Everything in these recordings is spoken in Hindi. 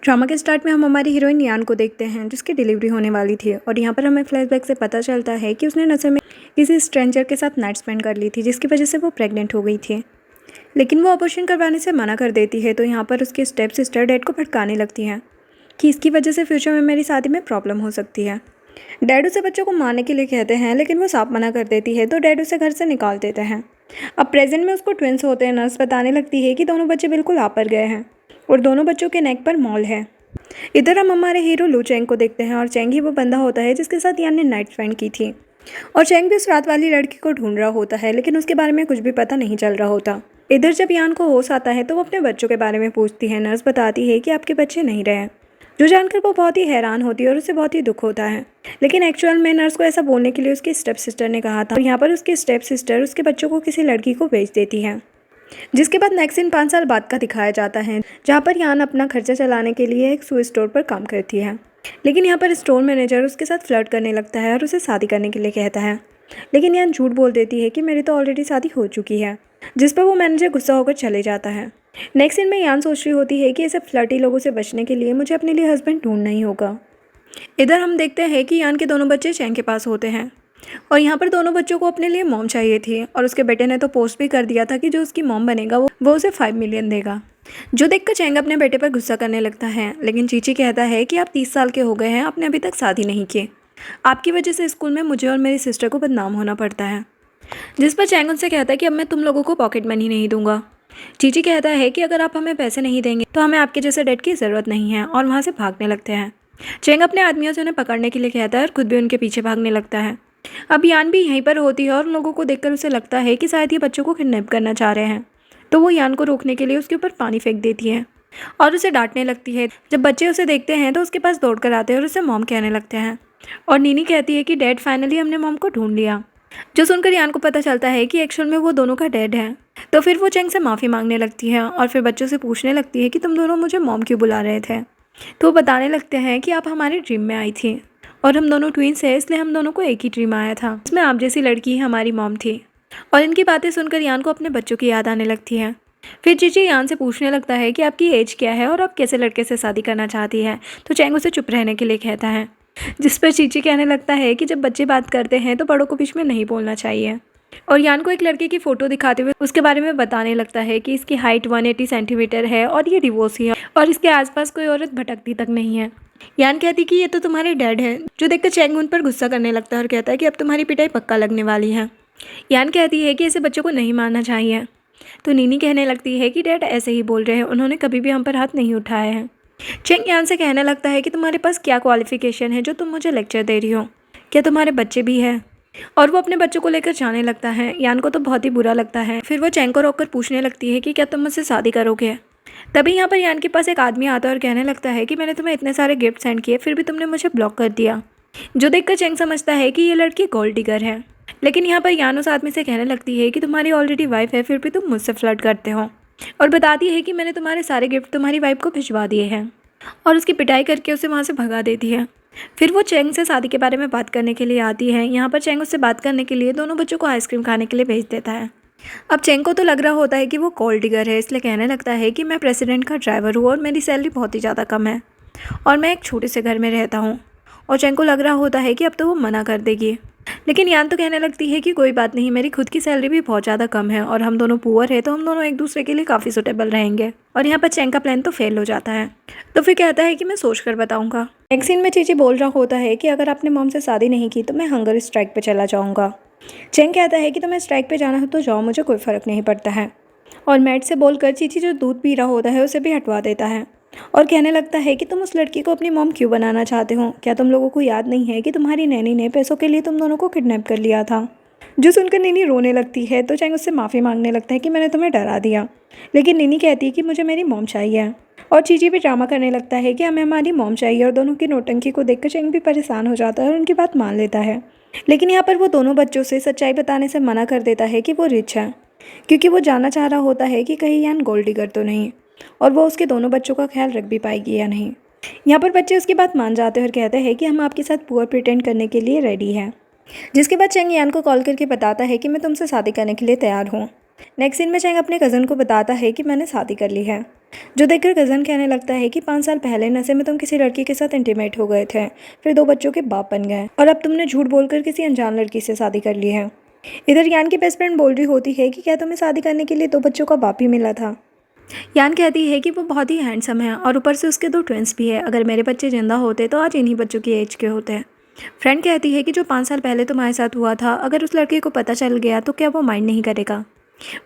ड्रामा के स्टार्ट में हम हमारी हीरोइन यान को देखते हैं जिसकी डिलीवरी होने वाली थी और यहाँ पर हमें फ्लैशबैक से पता चलता है कि उसने नशे में किसी स्ट्रेंजर के साथ नाइट स्पेंड कर ली थी जिसकी वजह से वो प्रेग्नेंट हो गई थी। लेकिन वो ऑपरेशन करवाने से मना कर देती है तो यहाँ पर उसकी स्टेप सिस्टर डैड को भटकाने लगती हैं कि इसकी वजह से फ्यूचर में मेरी शादी में प्रॉब्लम हो सकती है। डैड उसे बच्चों को मारने के लिए कहते हैं लेकिन वो साफ मना कर देती है तो डैड उसे घर से निकाल देते हैं। अब प्रेजेंट में उसको ट्विंस होते हैं। नर्स बताने लगती है कि दोनों बच्चे बिल्कुल पर गए हैं और दोनों बच्चों के नेक पर मॉल है। इधर हम हमारे हीरो लू चैंग को देखते हैं और चैंग ही वो बंदा होता है जिसके साथ यान ने नाइट स्पेंड की थी और चैंग भी उस रात वाली लड़की को ढूंढ रहा होता है लेकिन उसके बारे में कुछ भी पता नहीं चल रहा होता। इधर जब यान को होश आता है तो वो अपने बच्चों के बारे में पूछती है। नर्स बताती है कि आपके बच्चे नहीं रहे, जो जानकर वो बहुत ही हैरान होती है और उसे बहुत ही दुख होता है। लेकिन एक्चुअल में नर्स को ऐसा बोलने के लिए उसकी स्टेप सिस्टर ने कहा था और यहाँ पर उसकी स्टेप सिस्टर उसके बच्चों को किसी लड़की को बेच देती है। जिसके बाद नेक्स्ट सीन 5 साल बाद का दिखाया जाता है जहाँ पर यान अपना खर्चा चलाने के लिए एक शू स्टोर पर काम करती है। लेकिन यहाँ पर स्टोर मैनेजर उसके साथ फ्लर्ट करने लगता है और उसे शादी करने के लिए कहता है। लेकिन यान झूठ बोल देती है कि मेरी तो ऑलरेडी शादी हो चुकी है, जिस पर वो मैनेजर गुस्सा होकर चले जाता है। नेक्स्ट सीन में यान सोच रही होती है कि ऐसे फ्लर्टी लोगों से बचने के लिए मुझे अपने लिए हस्बैंड ढूंढना ही होगा। इधर हम देखते हैं कि यान के दोनों बच्चे चैंग के पास होते हैं और यहाँ पर दोनों बच्चों को अपने लिए मॉम चाहिए थी और उसके बेटे ने तो पोस्ट भी कर दिया था कि जो उसकी मॉम बनेगा वो उसे 5 मिलियन देगा। जो देखकर चैंग अपने बेटे पर गुस्सा करने लगता है लेकिन चीची कहता है कि आप 30 साल के हो गए हैं, आपने अभी तक शादी नहीं की, आपकी वजह से स्कूल में मुझे और मेरी सिस्टर को बदनाम होना पड़ता है। जिस पर चैंग उनसे कहता है कि अब मैं तुम लोगों को पॉकेट मनी नहीं दूंगा। चीची कहता है कि अगर आप हमें पैसे नहीं देंगे तो हमें आपके जैसे डेट की ज़रूरत नहीं है और वहाँ से भागने लगते हैं। चैंग अपने आदमियों से उन्हें पकड़ने के लिए कहता है और खुद भी उनके पीछे भागने लगता है। अब यान भी यहीं पर होती है और उन लोगों को देखकर उसे लगता है कि शायद ये बच्चों को किडनैप करना चाह रहे हैं, तो वो यान को रोकने के लिए उसके ऊपर पानी फेंक देती है और उसे डांटने लगती है। जब बच्चे उसे देखते हैं तो उसके पास दौड़ कर आते हैं और उसे मॉम कहने लगते हैं और नीनी कहती है कि डैड फाइनली हमने मॉम को ढूंढ लिया। जो सुनकर यान को पता चलता है कि एक्चुअल में वो दोनों का डैड है, तो फिर वो चैंग से माफ़ी मांगने लगती है और फिर बच्चों से पूछने लगती है कि तुम दोनों मुझे मॉम क्यों बुला रहे थे। तो वो बताने लगते हैं कि आप हमारे ड्रीम में आई थी और हम दोनों ट्विंस हैं, इसलिए हम दोनों को एक ही ड्रीम आया था, इसमें आप जैसी लड़की हमारी मॉम थी। और इनकी बातें सुनकर यान को अपने बच्चों की याद आने लगती है। फिर चीची यान से पूछने लगता है कि आपकी एज क्या है और आप कैसे लड़के से शादी करना चाहती है, तो चैंग उसे चुप रहने के लिए कहता है। जिस पर चीची कहने लगता है कि जब बच्चे बात करते हैं तो बड़ों को बीच में नहीं बोलना चाहिए और यान को एक लड़के की फ़ोटो दिखाते हुए उसके बारे में बताने लगता है कि इसकी हाइट 180 सेंटीमीटर है और ये डिवोर्सी है और इसके आसपास कोई औरत भटकती तक नहीं है। यान कहती कि ये तो तुम्हारे डैड हैं, जो देखकर चैंग उन पर गुस्सा करने लगता है और कहता है कि अब तुम्हारी पिटाई पक्का लगने वाली है। यान कहती है कि ऐसे बच्चों को नहीं मारना चाहिए, तो नीनी कहने लगती है कि डैड ऐसे ही बोल रहे हैं, उन्होंने कभी भी हम पर हाथ नहीं उठाए हैं। चैंग यान से कहने लगता है कि तुम्हारे पास क्या क्वालिफिकेशन है जो तुम मुझे लेक्चर दे रही हो, क्या तुम्हारे बच्चे भी हैं? और वो अपने बच्चों को लेकर जाने लगता है। यान को तो बहुत ही बुरा लगता है। फिर वो चैंग को रोककर पूछने लगती है कि क्या तुम मुझसे शादी करोगे। तभी यहाँ पर यान के पास एक आदमी आता है और कहने लगता है कि मैंने तुम्हें इतने सारे गिफ्ट सेंड किए फिर भी तुमने मुझे ब्लॉक कर दिया। जो देखकर चैंग समझता है कि ये लड़की गोल्ड डिगर है। लेकिन यहाँ पर यान उस आदमी से कहने लगती है कि तुम्हारी ऑलरेडी वाइफ है फिर भी तुम मुझसे फ्लर्ट करते हो और बताती है कि मैंने तुम्हारे सारे गिफ्ट तुम्हारी वाइफ को भिजवा दिए हैं और उसकी पिटाई करके उसे वहाँ से भगा देती है। फिर वो चैंग से शादी के बारे में बात करने के लिए आती है। यहाँ पर चैंग उससे बात करने के लिए दोनों बच्चों को आइसक्रीम खाने के लिए भेज देता है। अब चैंग को तो लग रहा होता है कि वो गोल्ड डिगर है, इसलिए कहने लगता है कि मैं प्रेसिडेंट का ड्राइवर हूँ और मेरी सैलरी बहुत ही ज़्यादा कम है और मैं एक छोटे से घर में रहता हूँ। और चैंग को लग रहा होता है कि अब तो वो मना कर देगी, लेकिन यान तो कहने लगती है कि कोई बात नहीं, मेरी खुद की सैलरी भी बहुत ज़्यादा कम है और हम दोनों पुअर है तो हम दोनों एक दूसरे के लिए काफ़ी सुटेबल रहेंगे। और यहाँ पर चैंग का प्लान तो फेल हो जाता है, तो फिर कहता है कि मैं सोच कर बताऊँगा। नेक्स्ट सीन में चीची बोल रहा होता है कि अगर आपने मॉम से शादी नहीं की तो मैं हंगर स्ट्राइक पर चला जाऊँगा। चैंग कहता है कि तुम्हें स्ट्राइक पे जाना हो तो जाओ, मुझे कोई फ़र्क नहीं पड़ता है। और मैट से बोलकर चीची जो दूध पी रहा होता है उसे भी हटवा देता है और कहने लगता है कि तुम उस लड़की को अपनी मॉम क्यों बनाना चाहते हो, क्या तुम लोगों को याद नहीं है कि तुम्हारी नैनी ने पैसों के लिए तुम दोनों को किडनैप कर लिया था। जो सुनकर नीनी रोने लगती है तो चैंग उससे माफ़ी मांगने लगता है कि मैंने तुम्हें डरा दिया, लेकिन नीनी कहती है कि मुझे मेरी मॉम चाहिए और चीची भी ड्रामा करने लगता है कि हमें हमारी मॉम चाहिए और दोनों की नौटंकी को देखकर चैंग भी परेशान हो जाता है और उनकी बात मान लेता है। लेकिन यहाँ पर वो दोनों बच्चों से सच्चाई बताने से मना कर देता है कि वो रिच है, क्योंकि वो जानना चाह रहा होता है कि कहीं यान गोल्ड डिगर तो नहीं और वो उसके दोनों बच्चों का ख्याल रख भी पाएगी या नहीं। यहाँ पर बच्चे उसकी बात मान जाते हैं और कहते हैं कि हम आपके साथ पुअर प्रिटेंड करने के लिए रेडी हैं। जिसके बाद चैंग यान को कॉल करके बताता है कि मैं तुमसे शादी करने के लिए तैयार हूँ। नेक्स्ट सीन में चैंग अपने कज़न को बताता है कि मैंने शादी कर ली है, जो देखकर कज़न कहने लगता है कि 5 साल पहले नशे में तुम किसी लड़की के साथ इंटीमेट हो गए थे, फिर 2 बच्चों के बाप बन गए और अब तुमने झूठ बोलकर किसी अनजान लड़की से शादी कर ली है। इधर यान की बेस्ट फ्रेंड बोल रही होती है कि क्या तुम्हें शादी करने के लिए 2 बच्चों का बाप ही मिला था। यान कहती है कि वो बहुत ही हैंडसम है और ऊपर से उसके 2 ट्विंस भी है, अगर मेरे बच्चे जिंदा होते तो आज इन्हीं बच्चों की एज के होते हैं। फ्रेंड कहती है कि जो 5 साल पहले तुम्हारे साथ हुआ था, अगर उस लड़के को पता चल गया तो क्या वो माइंड नहीं करेगा।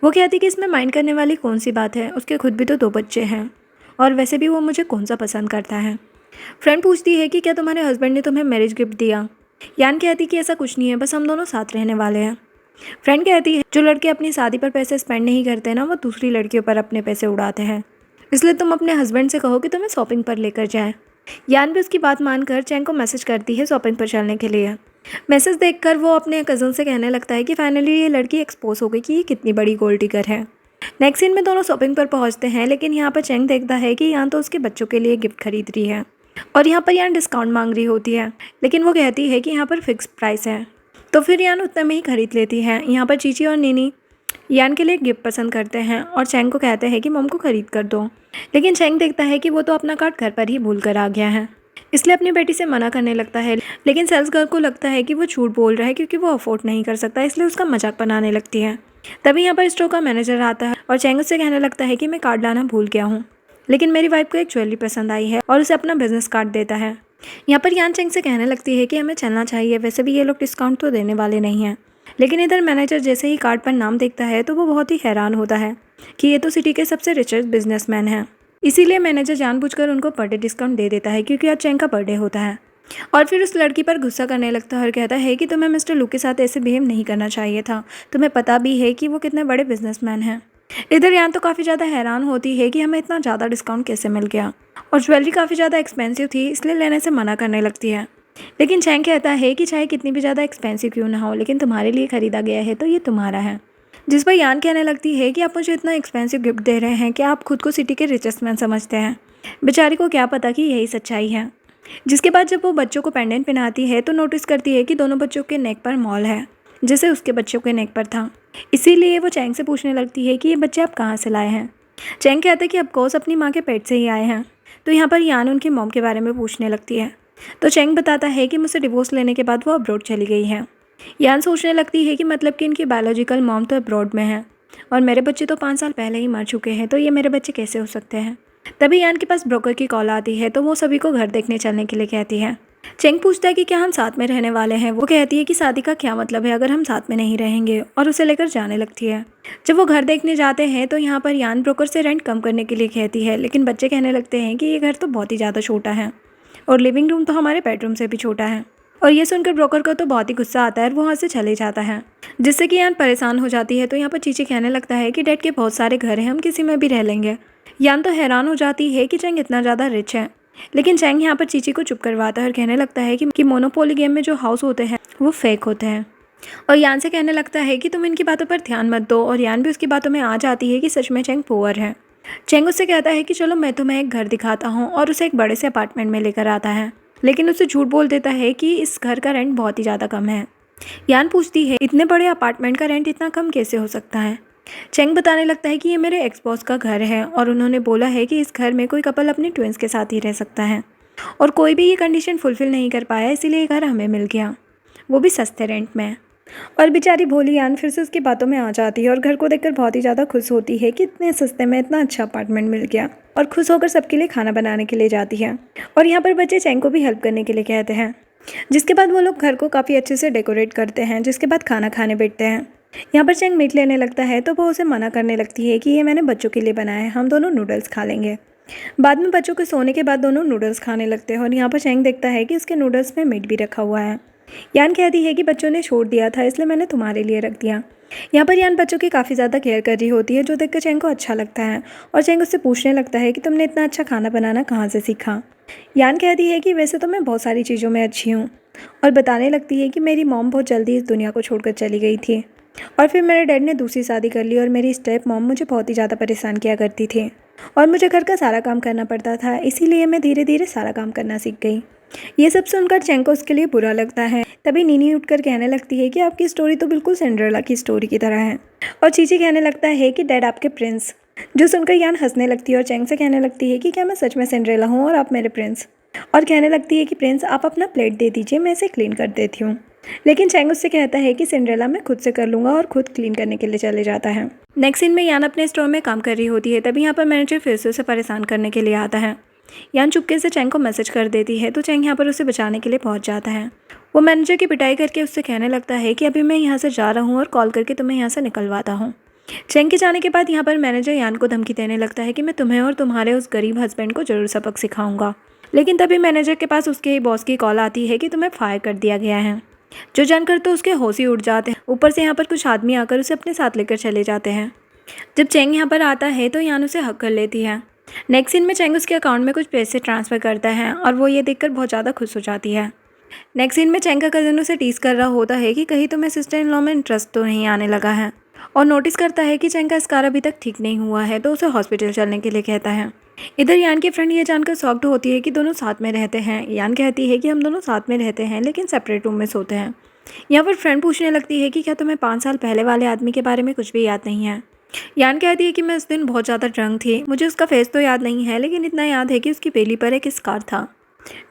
वो कहती कि इसमें माइंड करने वाली कौन सी बात है, उसके खुद भी तो 2 बच्चे हैं और वैसे भी वो मुझे कौन सा पसंद करता है। फ्रेंड पूछती है कि क्या तुम्हारे हस्बैंड ने तुम्हें मैरिज गिफ्ट दिया। यान कहती कि ऐसा कुछ नहीं है, बस हम दोनों साथ रहने वाले हैं। फ्रेंड कहती है जो लड़के अपनी शादी पर पैसे स्पेंड नहीं करते ना, वो दूसरी लड़कियों पर अपने पैसे उड़ाते हैं, इसलिए तुम अपने हस्बैंड से कहो कि तुम्हें शॉपिंग पर लेकर जाए। यान भी उसकी बात मानकर चैंग को मैसेज करती है शॉपिंग पर चलने के लिए। मैसेज देखकर वो अपने कज़न से कहने लगता है कि फाइनली ये लड़की एक्सपोज हो गई कि ये कितनी बड़ी गोल्ड डिगर है। नेक्स्ट सीन में दोनों शॉपिंग पर पहुंचते हैं, लेकिन यहाँ पर चैंग देखता है कि यान तो उसके बच्चों के लिए गिफ्ट खरीद रही है और यहाँ पर यान डिस्काउंट मांग रही होती है, लेकिन वो कहती है कि यहाँ पर फिक्स प्राइस है, तो फिर यान उतने में ही खरीद लेती है। यहाँ पर चीची और नीनी यान के लिए गिफ्ट पसंद करते हैं और चैंग को कहते हैं कि मम को खरीद कर दो, लेकिन चैंग देखता है कि वो तो अपना कार्ड घर पर ही भूल कर आ गया है, इसलिए अपनी बेटी से मना करने लगता है। लेकिन सेल्स गर्ल को लगता है कि वो झूठ बोल रहा है क्योंकि वो अफोर्ड नहीं कर सकता, इसलिए उसका मजाक बनाने लगती है। तभी यहाँ पर स्टोर का मैनेजर आता है और चैंग उससे कहने लगता है कि मैं कार्ड लाना भूल गया हूँ, लेकिन मेरी वाइफ को एक ज्वेलरी पसंद आई है और उसे अपना बिजनेस कार्ड देता है। यहाँ पर यान चैंग से कहने लगती है कि हमें चलना चाहिए, वैसे भी ये लोग डिस्काउंट तो देने वाले नहीं हैं। लेकिन इधर मैनेजर जैसे ही कार्ड पर नाम देखता है तो वो बहुत ही हैरान होता है कि ये तो सिटी के सबसे रिचेस्ट बिजनेसमैन हैं। इसीलिए मैनेजर जानबूझकर उनको बर्थडे डिस्काउंट दे देता है क्योंकि आज चैंग का बर्थडे होता है। और फिर उस लड़की पर गुस्सा करने लगता है और कहता है कि तुम्हें मिस्टर लू के साथ ऐसे बिहेव नहीं करना चाहिए था, तुम्हें पता भी है कि वो कितने बड़े बिजनेसमैन हैं। इधर यान तो काफ़ी ज़्यादा हैरान होती है कि हमें इतना ज़्यादा डिस्काउंट कैसे मिल गया, और ज्वेलरी काफ़ी ज़्यादा एक्सपेंसिव थी इसलिए लेने से मना करने लगती है। लेकिन चैंग कहता है कि चाहे कितनी भी ज़्यादा एक्सपेंसिव क्यों ना हो, लेकिन तुम्हारे लिए ख़रीदा गया है तो ये तुम्हारा है। जिस पर यान कहने लगती है कि आप मुझे इतना एक्सपेंसिव गिफ्ट दे रहे हैं कि आप खुद को सिटी के रिचेस्ट मैन समझते हैं। बेचारी को क्या पता कि यही सच्चाई है। जिसके बाद जब वो बच्चों को पेंडेंट पहनाती है तो नोटिस करती है कि दोनों बच्चों के नेक पर मॉल है, जैसे उसके बच्चों के नेक पर था। इसीलिए वो चैंग से पूछने लगती है कि ये बच्चे आप कहाँ से लाए हैं। चैंग कहते हैं कि ऑफकोर्स अपनी माँ के पेट से ही आए हैं। तो यहाँ पर यान उनकी मॉम के बारे में पूछने लगती है, तो चैंग बताता है कि मुझसे डिवोर्स लेने के बाद वो अब्रॉड चली गई है। यान सोचने लगती है कि मतलब कि इनकी बायोलॉजिकल मॉम तो अब्रॉड में है और मेरे बच्चे तो 5 साल पहले ही मर चुके हैं, तो ये मेरे बच्चे कैसे हो सकते हैं। तभी यान के पास ब्रोकर की कॉल आती है तो वो सभी को घर देखने चलने के लिए कहती है। चेंग पूछता है कि क्या हम साथ में रहने वाले हैं। वो कहती है कि शादी का क्या मतलब है अगर हम साथ में नहीं रहेंगे, और उसे लेकर जाने लगती है। जब वो घर देखने जाते हैं तो यहाँ पर यान ब्रोकर से रेंट कम करने के लिए कहती है, लेकिन बच्चे कहने लगते हैं कि ये घर तो बहुत ही ज़्यादा छोटा है और लिविंग रूम तो हमारे बेडरूम से भी छोटा है। और ये सुनकर ब्रोकर को तो बहुत ही गुस्सा आता है और वो वहाँ से चले जाता है, जिससे कि यान परेशान हो जाती है। तो यहाँ पर चीची कहने लगता है कि डैड के बहुत सारे घर हैं, हम किसी में भी रह लेंगे। यान तो हैरान हो जाती है कि चेंग इतना ज़्यादा रिच है, लेकिन चेंग यहाँ पर चीची को चुप करवाता है और कहने लगता है कि मोनोपोली गेम में जो हाउस होते हैं वो फेक होते हैं। और यान से कहने लगता है कि तुम इनकी बातों पर ध्यान मत दो, और यान भी उसकी बातों में आ जाती है कि सच में चेंग पुअर है। चेंग उससे कहता है कि चलो मैं तुम्हें एक घर दिखाता हूँ, और उसे एक बड़े से अपार्टमेंट में लेकर आता है, लेकिन उसे झूठ बोल देता है कि इस घर का रेंट बहुत ही ज़्यादा कम है। यान पूछती है इतने बड़े अपार्टमेंट का रेंट इतना कम कैसे हो सकता है। चेंग बताने लगता है कि ये मेरे एक्स बॉस का घर है और उन्होंने बोला है कि इस घर में कोई कपल अपने ट्विंस के साथ ही रह सकता है, और कोई भी ये कंडीशन फुलफिल नहीं कर पाया, इसीलिए ये घर हमें मिल गया, वो भी सस्ते रेंट में। और बेचारी भोली यान फिर से उसकी बातों में आ जाती है और घर को देखकर बहुत ही ज़्यादा खुश होती है कि इतने सस्ते में इतना अच्छा अपार्टमेंट मिल गया, और खुश होकर सबके लिए खाना बनाने के लिए जाती है। और यहाँ पर बच्चे चेंग को भी हेल्प करने के लिए कहते हैं, जिसके बाद वो लोग घर को काफ़ी अच्छे से डेकोरेट करते हैं, जिसके बाद खाना खाने बैठते हैं। यहाँ पर चेंग मीट लेने लगता है तो वो उसे मना करने लगती है कि ये मैंने बच्चों के लिए बनाया है, हम दोनों नूडल्स खा लेंगे। बाद में बच्चों के सोने के बाद दोनों नूडल्स खाने लगते हैं, और यहाँ पर चेंग देखता है कि उसके नूडल्स में मीट भी रखा हुआ है। यान कहती है कि बच्चों ने छोड़ दिया था इसलिए मैंने तुम्हारे लिए रख दिया। यहाँ पर यान बच्चों की काफ़ी ज़्यादा केयर कर रही होती है, जो देखकर चेंग को अच्छा लगता है, और चेंग उससे पूछने लगता है कि तुमने इतना अच्छा खाना बनाना कहाँ से सीखा। यान कहती है कि वैसे तो मैं बहुत सारी चीज़ों में अच्छी हूँ, और बताने लगती है कि मेरी मॉम बहुत जल्दी इस दुनिया को छोड़कर चली गई थी, और फिर मेरे डैड ने दूसरी शादी कर ली, और मेरी स्टेप मॉम मुझे बहुत ही ज़्यादा परेशान किया करती थी, और मुझे घर का सारा काम करना पड़ता था, इसीलिए मैं धीरे धीरे सारा काम करना सीख गई। ये सब सुनकर चैंग को उसके लिए बुरा लगता है। तभी नीनी उठकर कहने लगती है कि आपकी स्टोरी तो बिल्कुल सिंड्रेला की स्टोरी की तरह है। और चीची कहने लगता है कि डैड आपके प्रिंस। जो सुनकर यान हंसने लगती है और चैंग से कहने लगती है कि क्या मैं सच में सिंड्रेला हूँ और आप मेरे प्रिंस। और कहने लगती है कि प्रिंस आप अपना प्लेट दे दीजिए, मैं इसे क्लीन कर देती हूँ। लेकिन चैंग उससे कहता है कि सिंड्रेला मैं खुद से कर लूँगा और खुद क्लीन करने के लिए चले जाता है। नेक्स्ट सीन में यान अपने स्टोर में काम कर रही होती है। तभी यहाँ पर मैनेजर फिर से उसे परेशान करने के लिए आता है। यान चुपके से चैंग को मैसेज कर देती है तो चैंग यहाँ पर उसे बचाने के लिए पहुँच जाता है। वो मैनेजर की पिटाई करके उससे कहने लगता है कि अभी मैं यहाँ से जा रहा हूँ और कॉल करके तुम्हें यहाँ से निकलवाता हूँ। चैंग के जाने के बाद यहाँ पर मैनेजर यान को धमकी देने लगता है कि मैं तुम्हें और तुम्हारे उस गरीब हस्बैंड को जरूर सबक सिखाऊंगा। लेकिन तभी मैनेजर के पास उसके ही बॉस की कॉल आती है कि तुम्हें फायर कर दिया गया है। जो जानकर तो उसके होश ही उड़ जाते हैं। ऊपर से यहाँ पर कुछ आदमी आकर उसे अपने साथ लेकर चले जाते हैं। जब चैंग यहाँ पर आता है तो यान उसे हक कर लेती है। नेक्स्ट सीन में चैंग उसके अकाउंट में कुछ पैसे ट्रांसफ़र करता है और वो ये देखकर बहुत ज़्यादा खुश हो जाती है। नेक्स्ट सीन में चैंग का कज़न उसे टीज कर रहा होता है कि कहीं तुम्हें सिस्टर इन लॉ में इंटरेस्ट तो नहीं आने लगा है, और नोटिस करता है कि चैंग का स्कार अभी तक ठीक नहीं हुआ है तो उसे हॉस्पिटल चलने के लिए कहता है। इधर यान की फ्रेंड ये जानकर शॉक्ड होती है कि दोनों साथ में रहते हैं। यान कहती है कि हम दोनों साथ में रहते हैं लेकिन सेपरेट रूम में सोते हैं। यहाँ पर फ्रेंड पूछने लगती है कि क्या तुम्हें 5 साल पहले वाले आदमी के बारे में कुछ भी याद नहीं है। यान कहती है कि मैं उस दिन बहुत ज़्यादा ड्रंक थी, मुझे उसका फेस तो याद नहीं है लेकिन इतना याद है कि उसकी बेली पर एक स्कार था।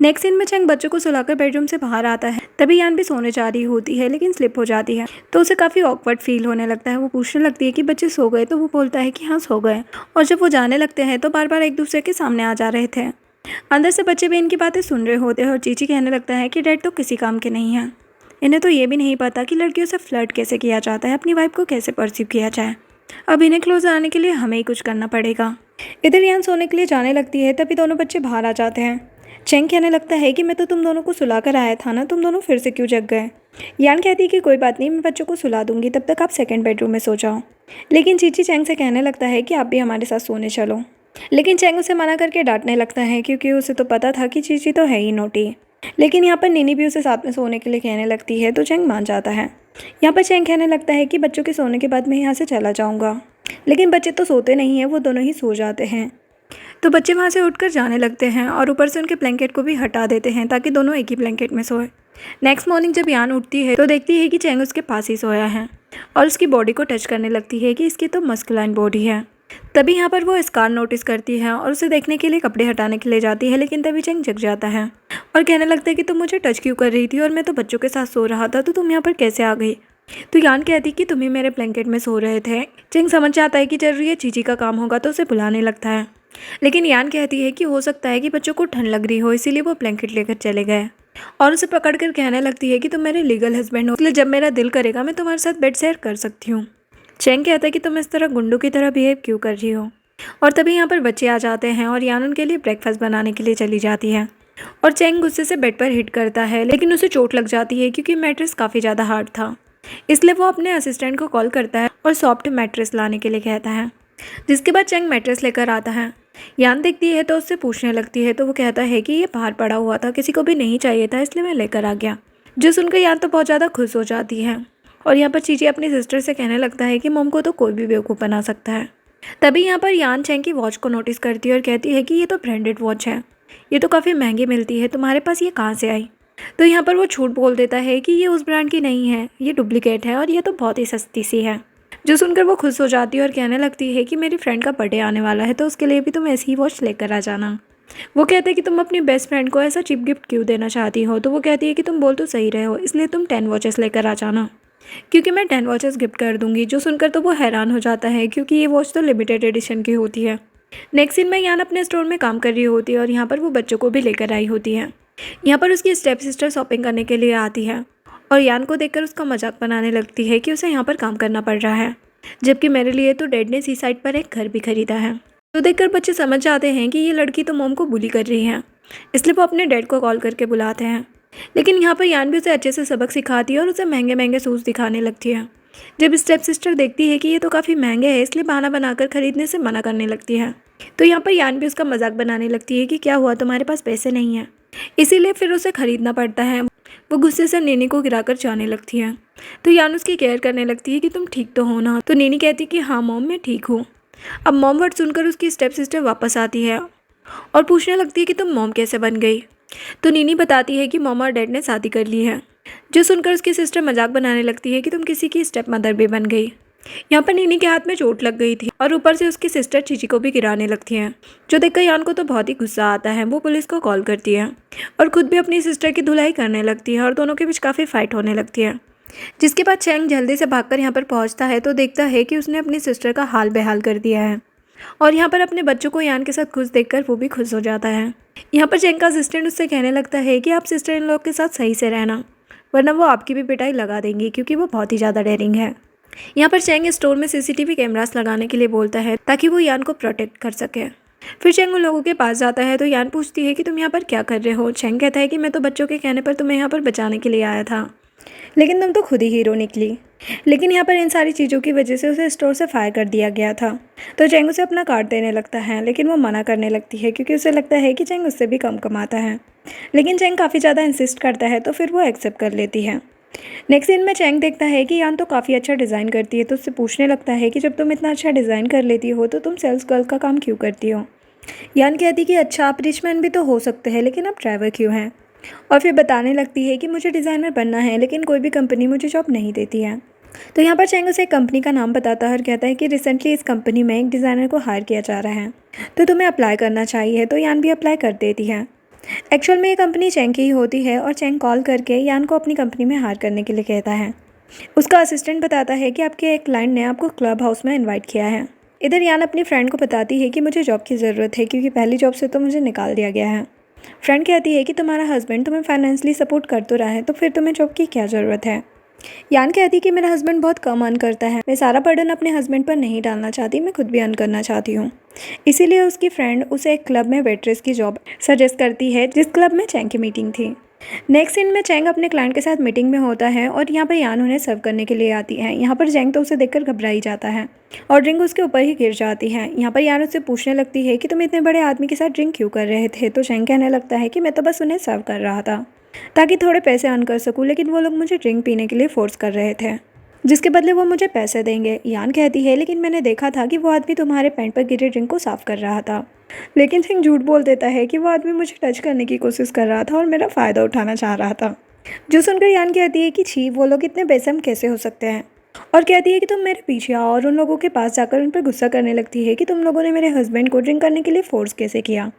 नेक्स्ट सीन में चैंग बच्चों को सुलाकर बेडरूम से बाहर आता है। तभी यान भी सोने जा रही होती है लेकिन स्लिप हो जाती है तो उसे काफ़ी ऑकवर्ड फील होने लगता है। वो पूछने लगती है कि बच्चे सो गए तो वो बोलता है कि हाँ सो गए, और जब वो जाने लगते हैं तो बार बार एक दूसरे के सामने आ जा रहे थे। अंदर से बच्चे भी इनकी बातें सुन रहे होते हैं और चीची कहने लगता है कि डैड तो किसी काम के नहीं है। इन्हें तो ये भी नहीं पता कि लड़कियों से फ्लर्ट कैसे किया जाता है, अपनी वाइफ को कैसे परसीव किया जाए। अब इन्हें क्लोज आने के लिए हमें ही कुछ करना पड़ेगा। इधर यान सोने के लिए जाने लगती है तभी दोनों बच्चे बाहर आ जाते हैं। चैंग कहने लगता है कि मैं तो तुम दोनों को सुला कर आया था ना, तुम दोनों फिर से क्यों जग गए। यान कहती है कि कोई बात नहीं, मैं बच्चों को सुला दूंगी, तब तक आप सेकंड बेडरूम में सो जाओ। लेकिन चीची चैंग से कहने लगता है कि आप भी हमारे साथ सोने चलो। लेकिन चैंग उसे मना करके डांटने लगता है क्योंकि उसे तो पता था कि चीची तो है ही नोटी। लेकिन यहाँ पर नीनी भी उसे साथ में सोने के लिए कहने लगती है तो चैंग मान जाता है। यहाँ पर चैंग कहने लगता है कि बच्चों के सोने के बाद मैं यहाँ से चला जाऊँगा। लेकिन बच्चे तो सोते नहीं हैं, वो दोनों ही सो जाते हैं। तो बच्चे वहाँ से उठकर जाने लगते हैं और ऊपर से उनके ब्लैंकेट को भी हटा देते हैं ताकि दोनों एक ही ब्लैंकेट में सोए। नेक्स्ट मॉर्निंग जब यान उठती है तो देखती है कि चैंग उसके पास ही सोया है और उसकी बॉडी को टच करने लगती है कि इसकी तो मस्कुलाइन बॉडी है। तभी यहाँ पर वो स्कार नोटिस करती है और उसे देखने के लिए कपड़े हटाने के लिए जाती है। लेकिन तभी चैंग जग जाता है और कहने लगता है कि तुम मुझे टच क्यों कर रही थी और मैं तो बच्चों के साथ सो रहा था, तो तुम यहाँ पर कैसे आ गई। तो यान कहती कि तुम ही मेरे ब्लैंकेट में सो रहे थे। चैंग समझ जाता है कि जरूर ये चीची का काम होगा तो उसे बुलाने लगता है। लेकिन यान कहती है कि हो सकता है कि बच्चों को ठंड लग रही हो, इसीलिए वो ब्लैंकेट लेकर चले गए, और उसे पकड़कर कहने लगती है कि तुम मेरे लीगल हस्बैंड हो, इसलिए जब मेरा दिल करेगा मैं तुम्हारे साथ बेड शेयर कर सकती हूँ। चैंग कहता है कि तुम इस तरह गुंडों की तरह बिहेव क्यों कर रही हो। और तभी यहाँ पर बच्चे आ जाते हैं और यान उनके लिए ब्रेकफास्ट बनाने के लिए चली जाती है और चैंग गुस्से से बेड पर हिट करता है लेकिन उसे चोट लग जाती है क्योंकि मैट्रेस काफ़ी ज़्यादा हार्ड था। इसलिए वो अपने असिस्टेंट को कॉल करता है और सॉफ्ट मैट्रेस लाने के लिए कहता है, जिसके बाद चैंग मैट्रेस लेकर आता है। यान देखती है तो उससे पूछने लगती है तो वो कहता है कि ये बाहर पड़ा हुआ था, किसी को भी नहीं चाहिए था, इसलिए मैं लेकर आ गया। जो सुनकर यान तो बहुत ज़्यादा खुश हो जाती है और यहाँ पर चीची अपनी सिस्टर से कहने लगता है कि मॉम को तो कोई भी बेवकूफ़ बना सकता है। तभी यहाँ पर यान चैंग की वॉच को नोटिस करती है और कहती है कि ये तो ब्रांडेड वॉच है, ये तो काफ़ी महंगी मिलती है, तुम्हारे पास ये कहाँ से आई। तो यहाँ पर वो झूठ बोल देता है कि ये उस ब्रांड की नहीं है, ये डुप्लीकेट है और ये तो बहुत ही सस्ती सी है। जो सुनकर वो खुश हो जाती है और कहने लगती है कि मेरी फ्रेंड का बर्थडे आने वाला है तो उसके लिए भी तुम ऐसी ही वॉच लेकर आ जाना। वो कहते हैं कि तुम अपनी बेस्ट फ्रेंड को ऐसा चीप गिफ्ट क्यों देना चाहती हो। तो वो कहती है कि तुम बोल तो सही रहे हो, इसलिए तुम 10 वॉचेस लेकर आ जाना, क्योंकि मैं 10 वॉचेस गिफ्ट कर दूंगी। जो सुनकर तो वो हैरान हो जाता है क्योंकि ये वॉच तो लिमिटेड एडिशन की होती है। नेक्स्ट सीन में यान अपने स्टोर में काम कर रही होती है और यहाँ पर वो बच्चों को भी लेकर आई होती है। यहाँ पर उसकी स्टेप सिस्टर शॉपिंग करने के लिए आती है और यान को देखकर उसका मजाक बनाने लगती है कि उसे यहाँ पर काम करना पड़ रहा है, जबकि मेरे लिए तो डैड ने सी साइड पर एक घर भी खरीदा है। तो देखकर बच्चे समझ जाते हैं कि ये लड़की तो मॉम को बुली कर रही है, इसलिए वो अपने डैड को कॉल करके बुलाते हैं। लेकिन यहाँ पर यान भी उसे अच्छे से सबक सिखाती है और उसे महंगे महंगे शूज़ दिखाने लगती है। जब स्टेप सिस्टर देखती है कि ये तो काफ़ी महंगे हैं, इसलिए बहाना बनाकर खरीदने से मना करने लगती है। तो यहाँ पर यान भी उसका मजाक बनाने लगती है कि क्या हुआ, तुम्हारे पास पैसे नहीं हैं, इसीलिए फिर उसे खरीदना पड़ता है। वो गुस्से से नीनी को गिराकर जाने लगती है। तो यान उसकी केयर करने लगती है कि तुम ठीक तो हो ना। तो नीनी कहती कि हाँ मॉम, मैं ठीक हूँ। अब मॉम वर्ड सुनकर उसकी स्टेप सिस्टर वापस आती है और पूछने लगती है कि तुम मॉम कैसे बन गई। तो नीनी बताती है कि मॉम और डैड ने शादी कर ली है, जो सुनकर उसकी सिस्टर मजाक बनाने लगती है कि तुम किसी की स्टेप मदर भी बन गई। यहाँ पर नीनी के हाथ में चोट लग गई थी और ऊपर से उसकी सिस्टर चीची को भी गिराने लगती है, जो देखकर यान को तो बहुत ही गुस्सा आता है। वो पुलिस को कॉल करती है और खुद भी अपनी सिस्टर की धुलाई करने लगती है और दोनों के बीच काफ़ी फाइट होने लगती है। जिसके बाद चैंग जल्दी से भागकर यहाँ पर पहुँचता है तो देखता है कि उसने अपनी सिस्टर का हाल बेहाल कर दिया है और यहाँ पर अपने बच्चों को यान के साथ खुश देखकर वो भी खुश हो जाता है। यहाँ पर चैंग का असिस्टेंट उससे कहने लगता है कि आप सिस्टर इन लॉ के साथ सही से रहना, वरना वो आपकी भी पिटाई लगा देंगी क्योंकि वो बहुत ही ज़्यादा डेयरिंग है। यहाँ पर चैंग स्टोर में सीसीटीवी कैमरास लगाने के लिए बोलता है ताकि वो यान को प्रोटेक्ट कर सके। फिर चैंग उन लोगों के पास जाता है तो यान पूछती है कि तुम यहाँ पर क्या कर रहे हो। चैंग कहता है कि मैं तो बच्चों के कहने पर तुम्हें यहाँ पर बचाने के लिए आया था, लेकिन तुम तो खुद ही हीरो निकली। लेकिन यहाँ पर इन सारी चीज़ों की वजह से उसे स्टोर से फायर कर दिया गया था। तो चैंग उसे अपना कार्ड देने लगता है, लेकिन वो मना करने लगती है क्योंकि उसे लगता है कि चैंग उससे भी कम कमाता है। लेकिन चैंग काफ़ी ज़्यादा इंसिस्ट करता है तो फिर वो एक्सेप्ट कर लेती है। नेक्स्ट सीन में चैंग देखता है कि यान तो काफ़ी अच्छा डिज़ाइन करती है, तो उससे पूछने लगता है कि जब तुम इतना अच्छा डिज़ाइन कर लेती हो तो तुम सेल्स गर्ल का काम क्यों करती हो। यान कहती कि अच्छा आप रिच मैन भी तो हो सकते हैं, लेकिन आप ड्राइवर क्यों हैं। और फिर बताने लगती है कि मुझे डिज़ाइनर बनना है, लेकिन कोई भी कंपनी मुझे जॉब नहीं देती है। तो यहाँ पर चैंग उसे एक कंपनी का नाम बताता है और कहता है कि रिसेंटली इस कंपनी में एक डिज़ाइनर को हायर किया जा रहा है, तो तुम्हें अप्लाई करना चाहिए। तो यान भी अप्लाई कर देती है। एक्चुअल में ये कंपनी चैंग की ही होती है और चैंग कॉल करके यान को अपनी कंपनी में हायर करने के लिए कहता है। उसका असिस्टेंट बताता है कि आपके एक क्लाइंट ने आपको क्लब हाउस में इन्वाइट किया है। इधर यान अपनी फ्रेंड को बताती है कि मुझे जॉब की ज़रूरत है क्योंकि पहली जॉब से तो मुझे निकाल दिया गया है। फ्रेंड कहती है कि तुम्हारा हस्बैंड तुम्हें फाइनेंशियली सपोर्ट कर तो रहा है, तो फिर तुम्हें जॉब की क्या ज़रूरत है। यान कहती कि मेरा हस्बैंड बहुत कम अर्न करता है, मैं सारा बर्डन अपने हस्बैंड पर नहीं डालना चाहती, मैं खुद भी अर्न करना चाहती हूँ। इसीलिए उसकी फ्रेंड उसे एक क्लब में वेट्रेस की जॉब सजेस्ट करती है, जिस क्लब में चैंग की मीटिंग थी। नेक्स्ट सीन में चैंग अपने क्लाइंट के साथ मीटिंग में होता है और यहाँ पर यान उन्हें सर्व करने के लिए आती है। यहाँ पर चैंग तो उसे देखकर घबरा ही जाता है और ड्रिंक उसके ऊपर ही गिर जाती है। यहाँ पर यान उससे पूछने लगती है कि तुम इतने बड़े आदमी के साथ ड्रिंक क्यों कर रहे थे। तो चैंग कहने लगता है कि मैं तो बस उन्हें सर्व कर रहा था ताकि थोड़े पैसे अर्न कर सकूँ, लेकिन वो लोग मुझे ड्रिंक पीने के लिए फोर्स कर रहे थे, जिसके बदले वो मुझे पैसे देंगे। यान कहती है लेकिन मैंने देखा था कि वो आदमी तुम्हारे पैंट पर गिरे ड्रिंक को साफ कर रहा था। लेकिन सिंह झूठ बोल देता है कि वो आदमी मुझे टच करने की कोशिश कर रहा था और मेरा फ़ायदा उठाना चाह रहा था। जो सुनकर यान कहती है कि छी, वो लोग इतने बेशर्म कैसे हो सकते हैं, और कहती है कि तुम मेरे पीछे आओ और उन लोगों के पास जाकर उन पर गुस्सा करने लगती है कि तुम लोगों ने मेरे हस्बैंड को ड्रिंक करने के लिए फोर्स कैसे किया।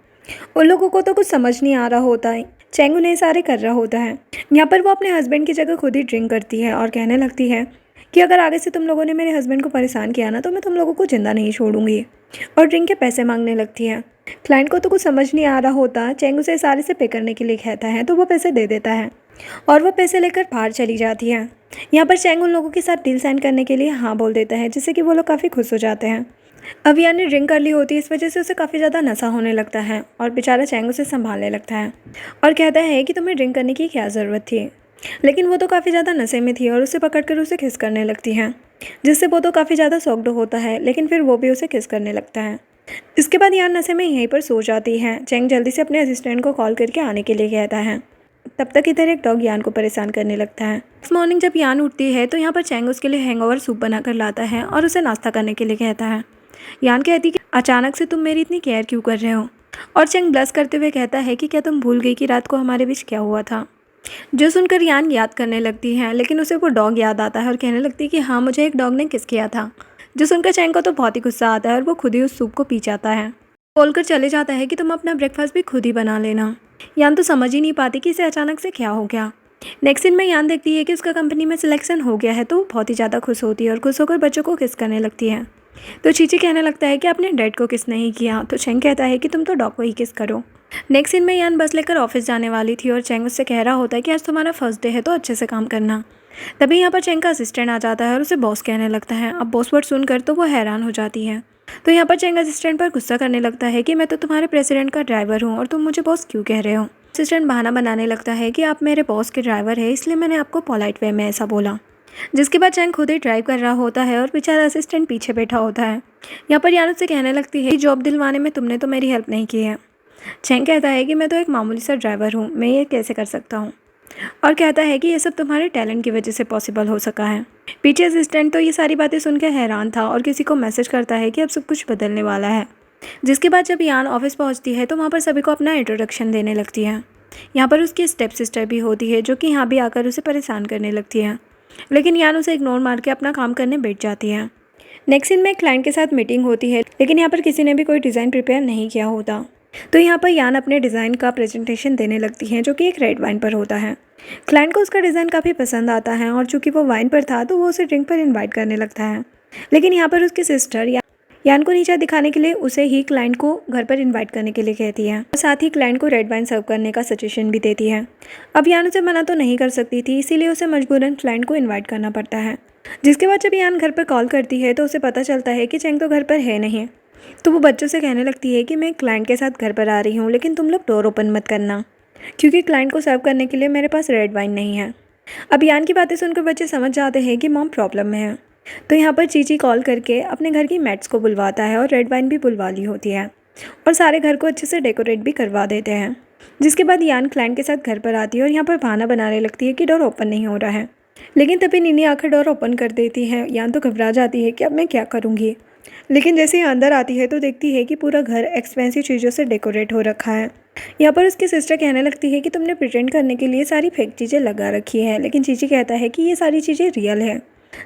उन लोगों को तो कुछ समझ नहीं आ रहा होता है, चैंग उन्हें इशारे कर रहा होता है। यहाँ पर वो अपने हस्बैंड की जगह खुद ही ड्रिंक करती है और कहने लगती है कि अगर आगे से तुम लोगों ने मेरे हस्बैंड को परेशान किया ना, तो मैं तुम लोगों को जिंदा नहीं छोड़ूंगी, और ड्रिंक के पैसे मांगने लगती है। क्लाइंट को तो कुछ समझ नहीं आ रहा होता, चैंग उसे इशारे से पे करने के लिए कहता है, तो वो पैसे दे देता है और वो पैसे लेकर बाहर चली जाती है। यहाँ पर चैंग उन लोगों के साथ डील साइन करने के लिए हाँ बोल देता है, जिससे कि वो लोग काफ़ी खुश हो जाते हैं। अब यान ने ड्रिंक कर ली होती है, इस वजह से उसे काफ़ी ज़्यादा नशा होने लगता है और बेचारा चैंग उसे संभालने लगता है और कहता है कि तुम्हें ड्रिंक करने की क्या ज़रूरत थी। लेकिन वो तो काफ़ी ज़्यादा नशे में थी और उसे पकड़कर उसे किस करने लगती है, जिससे वो तो काफ़ी ज़्यादा शॉक्ड होता है, लेकिन फिर वो भी उसे किस करने लगता है। इसके बाद यान नशे में यहीं पर सो जाती है। चैंग जल्दी से अपने असिस्टेंट को कॉल करके आने के लिए कहता है। तब तक इधर एक डॉग यान को परेशान करने लगता है। इस मॉर्निंग जब यान उठती है तो यहाँ पर चैंग उसके लिए हैंगओवर सूप बनाकर लाता है और उसे नाश्ता करने के लिए कहता है। यान कहती कि अचानक से तुम मेरी इतनी केयर क्यों कर रहे हो, और चैंग ब्लश करते हुए कहता है कि क्या तुम भूल गई कि रात को हमारे बीच क्या हुआ था। जो सुनकर यान याद करने लगती है, लेकिन उसे वो डॉग याद आता है और कहने लगती है कि हाँ, मुझे एक डॉग ने किस किया था। जो सुनकर चैंग को तो बहुत ही गुस्सा आता है और वो खुद ही उस सूप को पी जाता है। बोलकर चले जाता है कि तुम अपना ब्रेकफास्ट भी खुद ही बना लेना। यान तो समझ ही नहीं पाती कि इसे अचानक से क्या हो गया। नेक्स्ट सीन में यान देखती है कि उसका कंपनी में सिलेक्शन हो गया है, तो वो बहुत ही ज़्यादा खुश होती है और खुश होकर बच्चों को किस करने लगती है। तो चीची कहने लगता है कि आपने डैड को किस नहीं किया। तो चैंग कहता है कि तुम तो डॉग को ही किस करो। नेक्स्ट सीन में यान बस लेकर ऑफिस जाने वाली थी और चैंग उससे कह रहा होता है कि आज तुम्हारा फर्स्ट डे है, तो अच्छे से काम करना। तभी यहाँ पर चैंग का असिस्टेंट आ जाता है और उसे बॉस कहने लगता है। अब बॉस वर्ड सुनकर तो वो हैरान हो जाती है। तो यहाँ पर चैंग असिस्टेंट पर गुस्सा करने लगता है कि मैं तो तुम्हारे प्रेसिडेंट का ड्राइवर हूँ और तुम मुझे बॉस क्यों कह रहे हो। असिस्टेंट बहाना बनाने लगता है कि आप मेरे बॉस के ड्राइवर है, इसलिए मैंने आपको पोलाइट वे में ऐसा बोला। जिसके बाद चैंग खुद ही ड्राइव कर रहा होता है और बेचारा असिस्टेंट पीछे बैठा होता है। यहाँ पर यान उससे कहने लगती है कि जॉब दिलवाने में तुमने तो मेरी हेल्प नहीं की है। चैंग कहता है कि मैं तो एक मामूली सा ड्राइवर हूँ, मैं ये कैसे कर सकता हूँ, और कहता है कि ये सब तुम्हारे टैलेंट की वजह से पॉसिबल हो सका है। पीछे असिस्टेंट तो ये सारी बातें सुनकर हैरान था और किसी को मैसेज करता है कि अब सब कुछ बदलने वाला है। जिसके बाद जब यान ऑफिस पहुंचती है तो वहाँ पर सभी को अपना इंट्रोडक्शन देने लगती है यहाँ पर उसकी स्टेप सिस्टर भी होती है जो कि यहाँ भी आकर उसे परेशान करने लगती है, लेकिन यान उसे इग्नोर मार के अपना काम करने बैठ जाती है। नेक्स्ट सीन में क्लाइंट के साथ मीटिंग होती है, लेकिन यहाँ पर किसी ने भी कोई डिज़ाइन प्रिपेयर नहीं किया होता। तो यहाँ पर यान अपने डिज़ाइन का प्रेजेंटेशन देने लगती है जो कि एक रेड वाइन पर होता है। क्लाइंट को उसका डिज़ाइन काफ़ी पसंद आता है और चूँकि वो वाइन पर था तो वो उसे ड्रिंक पर इन्वाइट करने लगता है। लेकिन यहाँ पर उसकी सिस्टर यान को नीचा दिखाने के लिए उसे ही क्लाइंट को घर पर इनवाइट करने के लिए कहती है और साथ ही क्लाइंट को रेड वाइन सर्व करने का सजेशन भी देती है। अब यान उसे मना तो नहीं कर सकती थी, इसीलिए उसे मजबूरन क्लाइंट को इनवाइट करना पड़ता है। जिसके बाद जब यान घर पर कॉल करती है तो उसे पता चलता है कि चेंग तो घर पर है नहीं। तो वो बच्चों से कहने लगती है कि मैं क्लाइंट के साथ घर पर आ रही हूँ, लेकिन तुम लोग डोर ओपन मत करना क्योंकि क्लाइंट को सर्व करने के लिए मेरे पास रेड वाइन नहीं है। अब यान की बातें सुनकर बच्चे समझ जाते हैं कि मॉम प्रॉब्लम में है। तो यहाँ पर चीची कॉल करके अपने घर की मैट्स को बुलवाता है और रेड वाइन भी बुलवा ली होती है और सारे घर को अच्छे से डेकोरेट भी करवा देते हैं। जिसके बाद यान क्लाइंट के साथ घर पर आती है और यहाँ पर बहाना बनाने लगती है कि डोर ओपन नहीं हो रहा है। लेकिन तभी नीनी आकर डोर ओपन कर देती है। यान तो घबरा जाती है कि अब मैं क्या करूँगी, लेकिन जैसे ही अंदर आती है तो देखती है कि पूरा घर एक्सपेंसिव चीज़ों से डेकोरेट हो रखा है। यहाँ पर उसकी सिस्टर कहने लगती है कि तुमने प्रिटेंड करने के लिए सारी फेक चीज़ें लगा रखी हैं, लेकिन चीची कहता है कि ये सारी चीज़ें रियल है।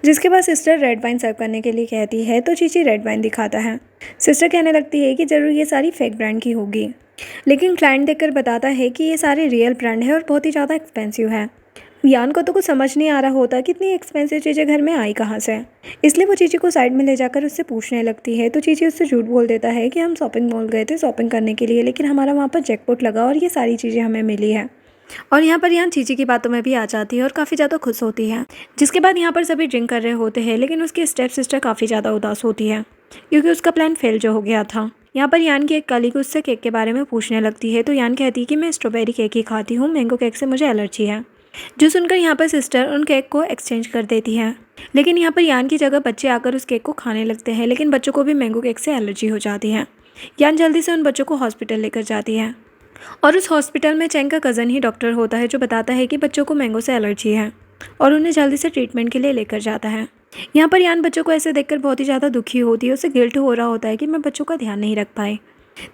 जिसके बाद सिस्टर रेड वाइन सर्व करने के लिए कहती है तो चीची रेड वाइन दिखाता है। सिस्टर कहने लगती है कि ज़रूर ये सारी फेक ब्रांड की होगी, लेकिन क्लाइंट देखकर बताता है कि ये सारे रियल ब्रांड है और बहुत ही ज़्यादा एक्सपेंसिव है। यान को तो कुछ समझ नहीं आ रहा होता कि इतनी एक्सपेंसिव चीज़ें घर में आई कहाँ से, इसलिए वो चीची को साइड में ले जाकर उससे पूछने लगती है। तो चीची उससे झूठ बोल देता है कि हम शॉपिंग मॉल गए थे शॉपिंग करने के लिए, लेकिन हमारा वहाँ पर जैकपॉट लगा और ये सारी चीज़ें हमें मिली है। और यहाँ पर यान चीची की बातों में भी आ जाती है और काफ़ी ज़्यादा खुश होती है। जिसके बाद यहाँ पर सभी ड्रिंक कर रहे होते हैं, लेकिन उसकी स्टेप सिस्टर काफ़ी ज़्यादा उदास होती है क्योंकि उसका प्लान फेल जो हो गया था। यहाँ पर यान की एक कलीग उससे केक के बारे में पूछने लगती है तो यान कहती है कि मैं स्ट्रॉबेरी केक ही खाती हूँ, मैंगो केक से मुझे एलर्जी है। जो सुनकर यहाँ पर सिस्टर उन केक को एक्सचेंज कर देती है, लेकिन यहाँ पर यान की जगह बच्चे आकर उस केक को खाने लगते हैं, लेकिन बच्चों को भी मैंगो केक से एलर्जी हो जाती है। यान जल्दी से उन बच्चों को हॉस्पिटल लेकर जाती है और उस हॉस्पिटल में चेंग का कज़न ही डॉक्टर होता है जो बताता है कि बच्चों को मैंगो से एलर्जी है और उन्हें जल्दी से ट्रीटमेंट के लिए लेकर जाता है। यहाँ पर यान बच्चों को ऐसे देखकर बहुत ही ज़्यादा दुखी होती है, उसे गिल्ट हो रहा होता है कि मैं बच्चों का ध्यान नहीं रख पाई।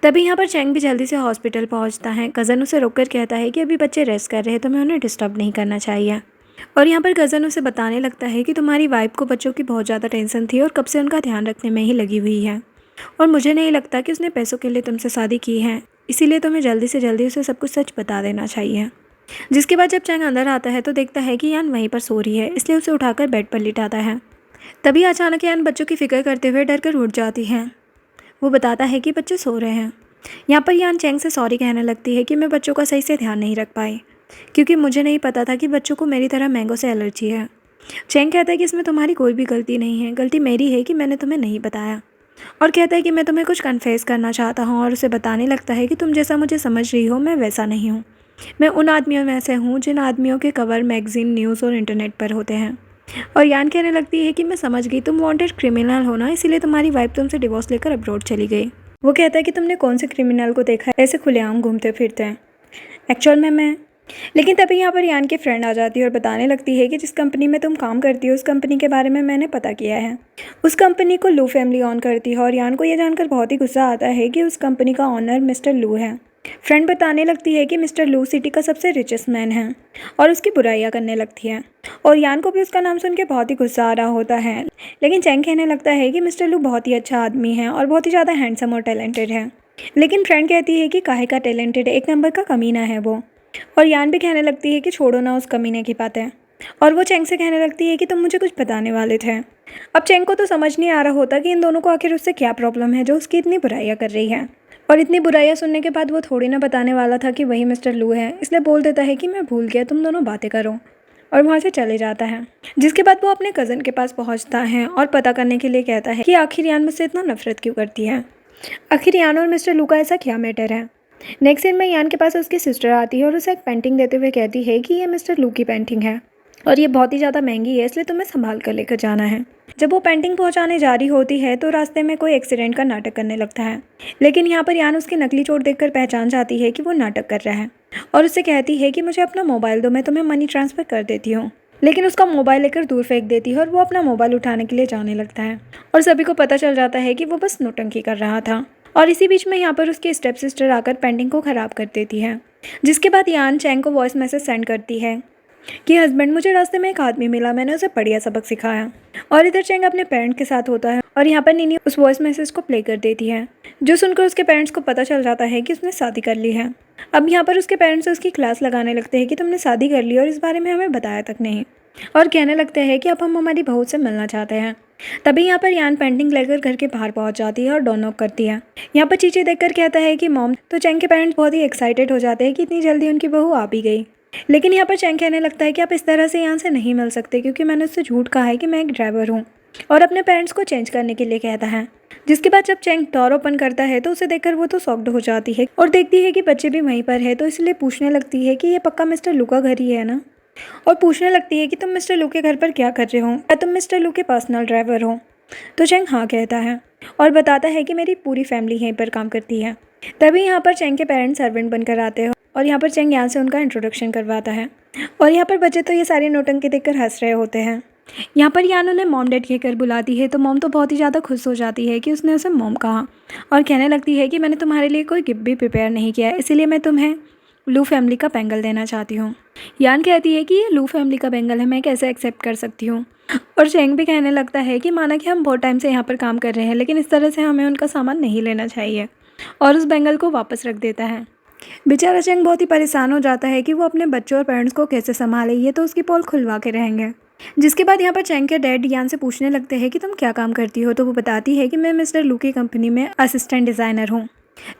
तभी यहाँ पर चेंग भी जल्दी से हॉस्पिटल पहुँचता है। कज़न उसे रोककर कहता है कि अभी बच्चे रेस्ट कर रहे हैं तो मैं उन्हें डिस्टर्ब नहीं करना चाहिए। और यहाँ पर कज़न उसे बताने लगता है कि तुम्हारी वाइफ को बच्चों की बहुत ज़्यादा टेंशन थी और कब से उनका ध्यान रखने में ही लगी हुई है, और मुझे नहीं लगता कि उसने पैसों के लिए तुमसे शादी की है, इसीलिए तुम्हें जल्दी से जल्दी उसे सब कुछ सच बता देना चाहिए। जिसके बाद जब चेंग अंदर आता है तो देखता है कि यान वहीं पर सो रही है, इसलिए उसे उठाकर बेड पर लिटाता है। तभी अचानक यान बच्चों की फिक्र करते हुए डर कर उठ जाती है। वो बताता है कि बच्चे सो रहे हैं। यहाँ पर यान चेंग से सॉरी कहने लगती है कि मैं बच्चों का सही से ध्यान नहीं रख पाई क्योंकि मुझे नहीं पता था कि बच्चों को मेरी तरह मैंगो से एलर्जी है। चेंग कहता है कि इसमें तुम्हारी कोई भी गलती नहीं है, गलती मेरी है कि मैंने तुम्हें नहीं बताया, और कहता है कि मैं तुम्हें कुछ कन्फेस करना चाहता हूँ, और उसे बताने लगता है कि तुम जैसा मुझे समझ रही हो मैं वैसा नहीं हूँ। मैं उन आदमियों में से हूँ जिन आदमियों के कवर मैगजीन, न्यूज़ और इंटरनेट पर होते हैं। और यान कहने लगती है कि मैं समझ गई, तुम वांटेड क्रिमिनल हो ना, इसीलिए तुम्हारी वाइफ तुमसे डिवोर्स लेकर अब्रॉड चली गई। वो कहता है कि तुमने कौन से क्रिमिनल को देखा है ऐसे खुलेआम घूमते फिरते हैं, एक्चुअल में मैं। लेकिन तभी यहाँ पर यान की फ्रेंड आ जाती है और बताने लगती है कि जिस कंपनी में तुम काम करती हो उस कंपनी के बारे में मैंने पता किया है। उस कंपनी को लू फैमिली ऑन करती है और यान को यह जानकर बहुत ही गुस्सा आता है कि उस कंपनी का ऑनर मिस्टर लू है। फ्रेंड बताने लगती है कि मिस्टर लू सिटी का सबसे रिचेस्ट मैन है और उसकी बुराइयां करने लगती है, और यान को भी उसका नाम सुन के बहुत ही गुस्सा आ रहा होता है। लेकिन चेंग कहने लगता है कि मिस्टर लू बहुत ही अच्छा आदमी है और बहुत ही ज़्यादा हैंडसम और टैलेंटेड है। लेकिन फ्रेंड कहती है कि काहे का टैलेंटेड, एक नंबर का कमीना है वो। और यान भी कहने लगती है कि छोड़ो ना उस कमीने की बातें, और वो चेंग से कहने लगती है कि तुम मुझे कुछ बताने वाले थे। अब चेंग को तो समझ नहीं आ रहा होता कि इन दोनों को आखिर उससे क्या प्रॉब्लम है जो उसकी इतनी बुराइयां कर रही है, और इतनी बुराइयां सुनने के बाद वो थोड़ी ना बताने वाला था कि वही मिस्टर लू है, इसलिए बोल देता है कि मैं भूल गया, तुम दोनों बातें करो, और वहाँ से चले जाता है। जिसके बाद वो अपने कज़न के पास पहुँचता है और पता करने के लिए कहता है कि आखिर यान मुझसे इतना नफरत क्यों करती है, आखिर यान और मिस्टर लू का ऐसा क्या मैटर है। नेक्स्ट सीन में यान के पास उसकी सिस्टर आती है और उसे एक पेंटिंग देते हुए कहती है कि ये मिस्टर लू की पेंटिंग है और ये बहुत ही ज़्यादा महंगी है, इसलिए तुम्हें संभाल कर लेकर जाना है। जब वो पेंटिंग पहुंचाने जा रही होती है तो रास्ते में कोई एक्सीडेंट का नाटक करने लगता है, लेकिन यहाँ पर यान उसकी नकली चोट देखकर पहचान जाती है कि वो नाटक कर रहा है और उससे कहती है कि मुझे अपना मोबाइल दो, मैं तुम्हें मनी ट्रांसफ़र कर देती हूँ। लेकिन उसका मोबाइल लेकर दूर फेंक देती है और वो अपना मोबाइल उठाने के लिए जाने लगता है, और सभी को पता चल जाता है कि वो बस नौटंकी कर रहा था। और इसी बीच में यहाँ पर उसकी स्टेप सिस्टर आकर पेंटिंग को ख़राब कर देती है। जिसके बाद यान चैंग को वॉइस मैसेज सेंड करती है कि हस्बैंड, मुझे रास्ते में एक आदमी मिला, मैंने उसे बढ़िया सबक सिखाया। और इधर चैंग अपने पेरेंट के साथ होता है और यहाँ पर नीनी उस वॉइस मैसेज को प्ले कर देती है, जो सुनकर उसके पेरेंट्स को पता चल जाता है कि उसने शादी कर ली है। अब यहाँ पर उसके पेरेंट्स उसकी क्लास लगाने लगते हैं कि तुमने शादी कर ली और इस बारे में हमें बताया तक नहीं, और कहने लगते हैं कि अब हम हमारी बहू से मिलना चाहते हैं। तभी यहाँ पर यान पेंटिंग लेकर घर के बाहर पहुँच जाती है और डोर नॉक करती है। यहाँ पर चीची देखकर कहता है कि मॉम। तो चैंग के पेरेंट्स बहुत ही एक्साइटेड हो जाते हैं कि इतनी जल्दी उनकी बहू आ भी गई। लेकिन यहाँ पर चैंग कहने लगता है कि आप इस तरह से यहाँ से नहीं मिल सकते, क्योंकि मैंने उससे झूठ कहा है कि मैं एक ड्राइवर हूँ, और अपने पेरेंट्स को चेंज करने के लिए कहता है। जिसके बाद जब चैंग डोर ओपन करता है तो उसे देखकर वो तो शॉक्ड हो जाती है और देखती है कि बच्चे भी वहीं पर है, तो इसलिए पूछने लगती है कि ये पक्का मिस्टर लू का घर ही है ना, और पूछने लगती है कि तुम मिस्टर लू के घर पर क्या कर रहे हो, क्या तुम मिस्टर लू के पर्सनल ड्राइवर हो। तो चैंग हाँ कहता है और बताता है कि मेरी पूरी फैमिली यहीं पर काम करती है। तभी यहाँ पर चैंग के पेरेंट्स सर्वेंट बनकर आते हैं और यहाँ पर चैंग यहाँ से उनका इंट्रोडक्शन करवाता है, और यहाँ पर बच्चे तो ये सारी नौटंकी देखकर हंस रहे होते हैं। यहाँ पर यान उन्हें मॉम डैड कहकर बुलाती है, तो मॉम तो बहुत ही ज़्यादा खुश हो जाती है कि उसने उसे मॉम कहा, और कहने लगती है कि मैंने तुम्हारे लिए कोई गिफ्ट भी प्रिपेयर नहीं किया है, इसीलिए मैं तुम्हें लू फैमिली का बैंगल देना चाहती हूँ। यान कहती है कि ये लू फैमिली का बैंगल है, मैं कैसे एक्सेप्ट कर सकती हूँ। और चैंग भी कहने लगता है कि माना कि हम बहुत टाइम से यहाँ पर काम कर रहे हैं, लेकिन इस तरह से हमें उनका सामान नहीं लेना चाहिए, और उस बैंगल को वापस रख देता है। बेचारा चैंग बहुत ही परेशान हो जाता है कि वो अपने बच्चों और पेरेंट्स को कैसे संभाले, ये तो उसकी पोल खुलवा के रहेंगे। जिसके बाद यहाँ पर चैंग के डैड यान से पूछने लगते हैं कि तुम क्या काम करती हो, तो वो बताती है कि मैं मिस्टर लू की कंपनी में असिस्टेंट डिज़ाइनर हूँ।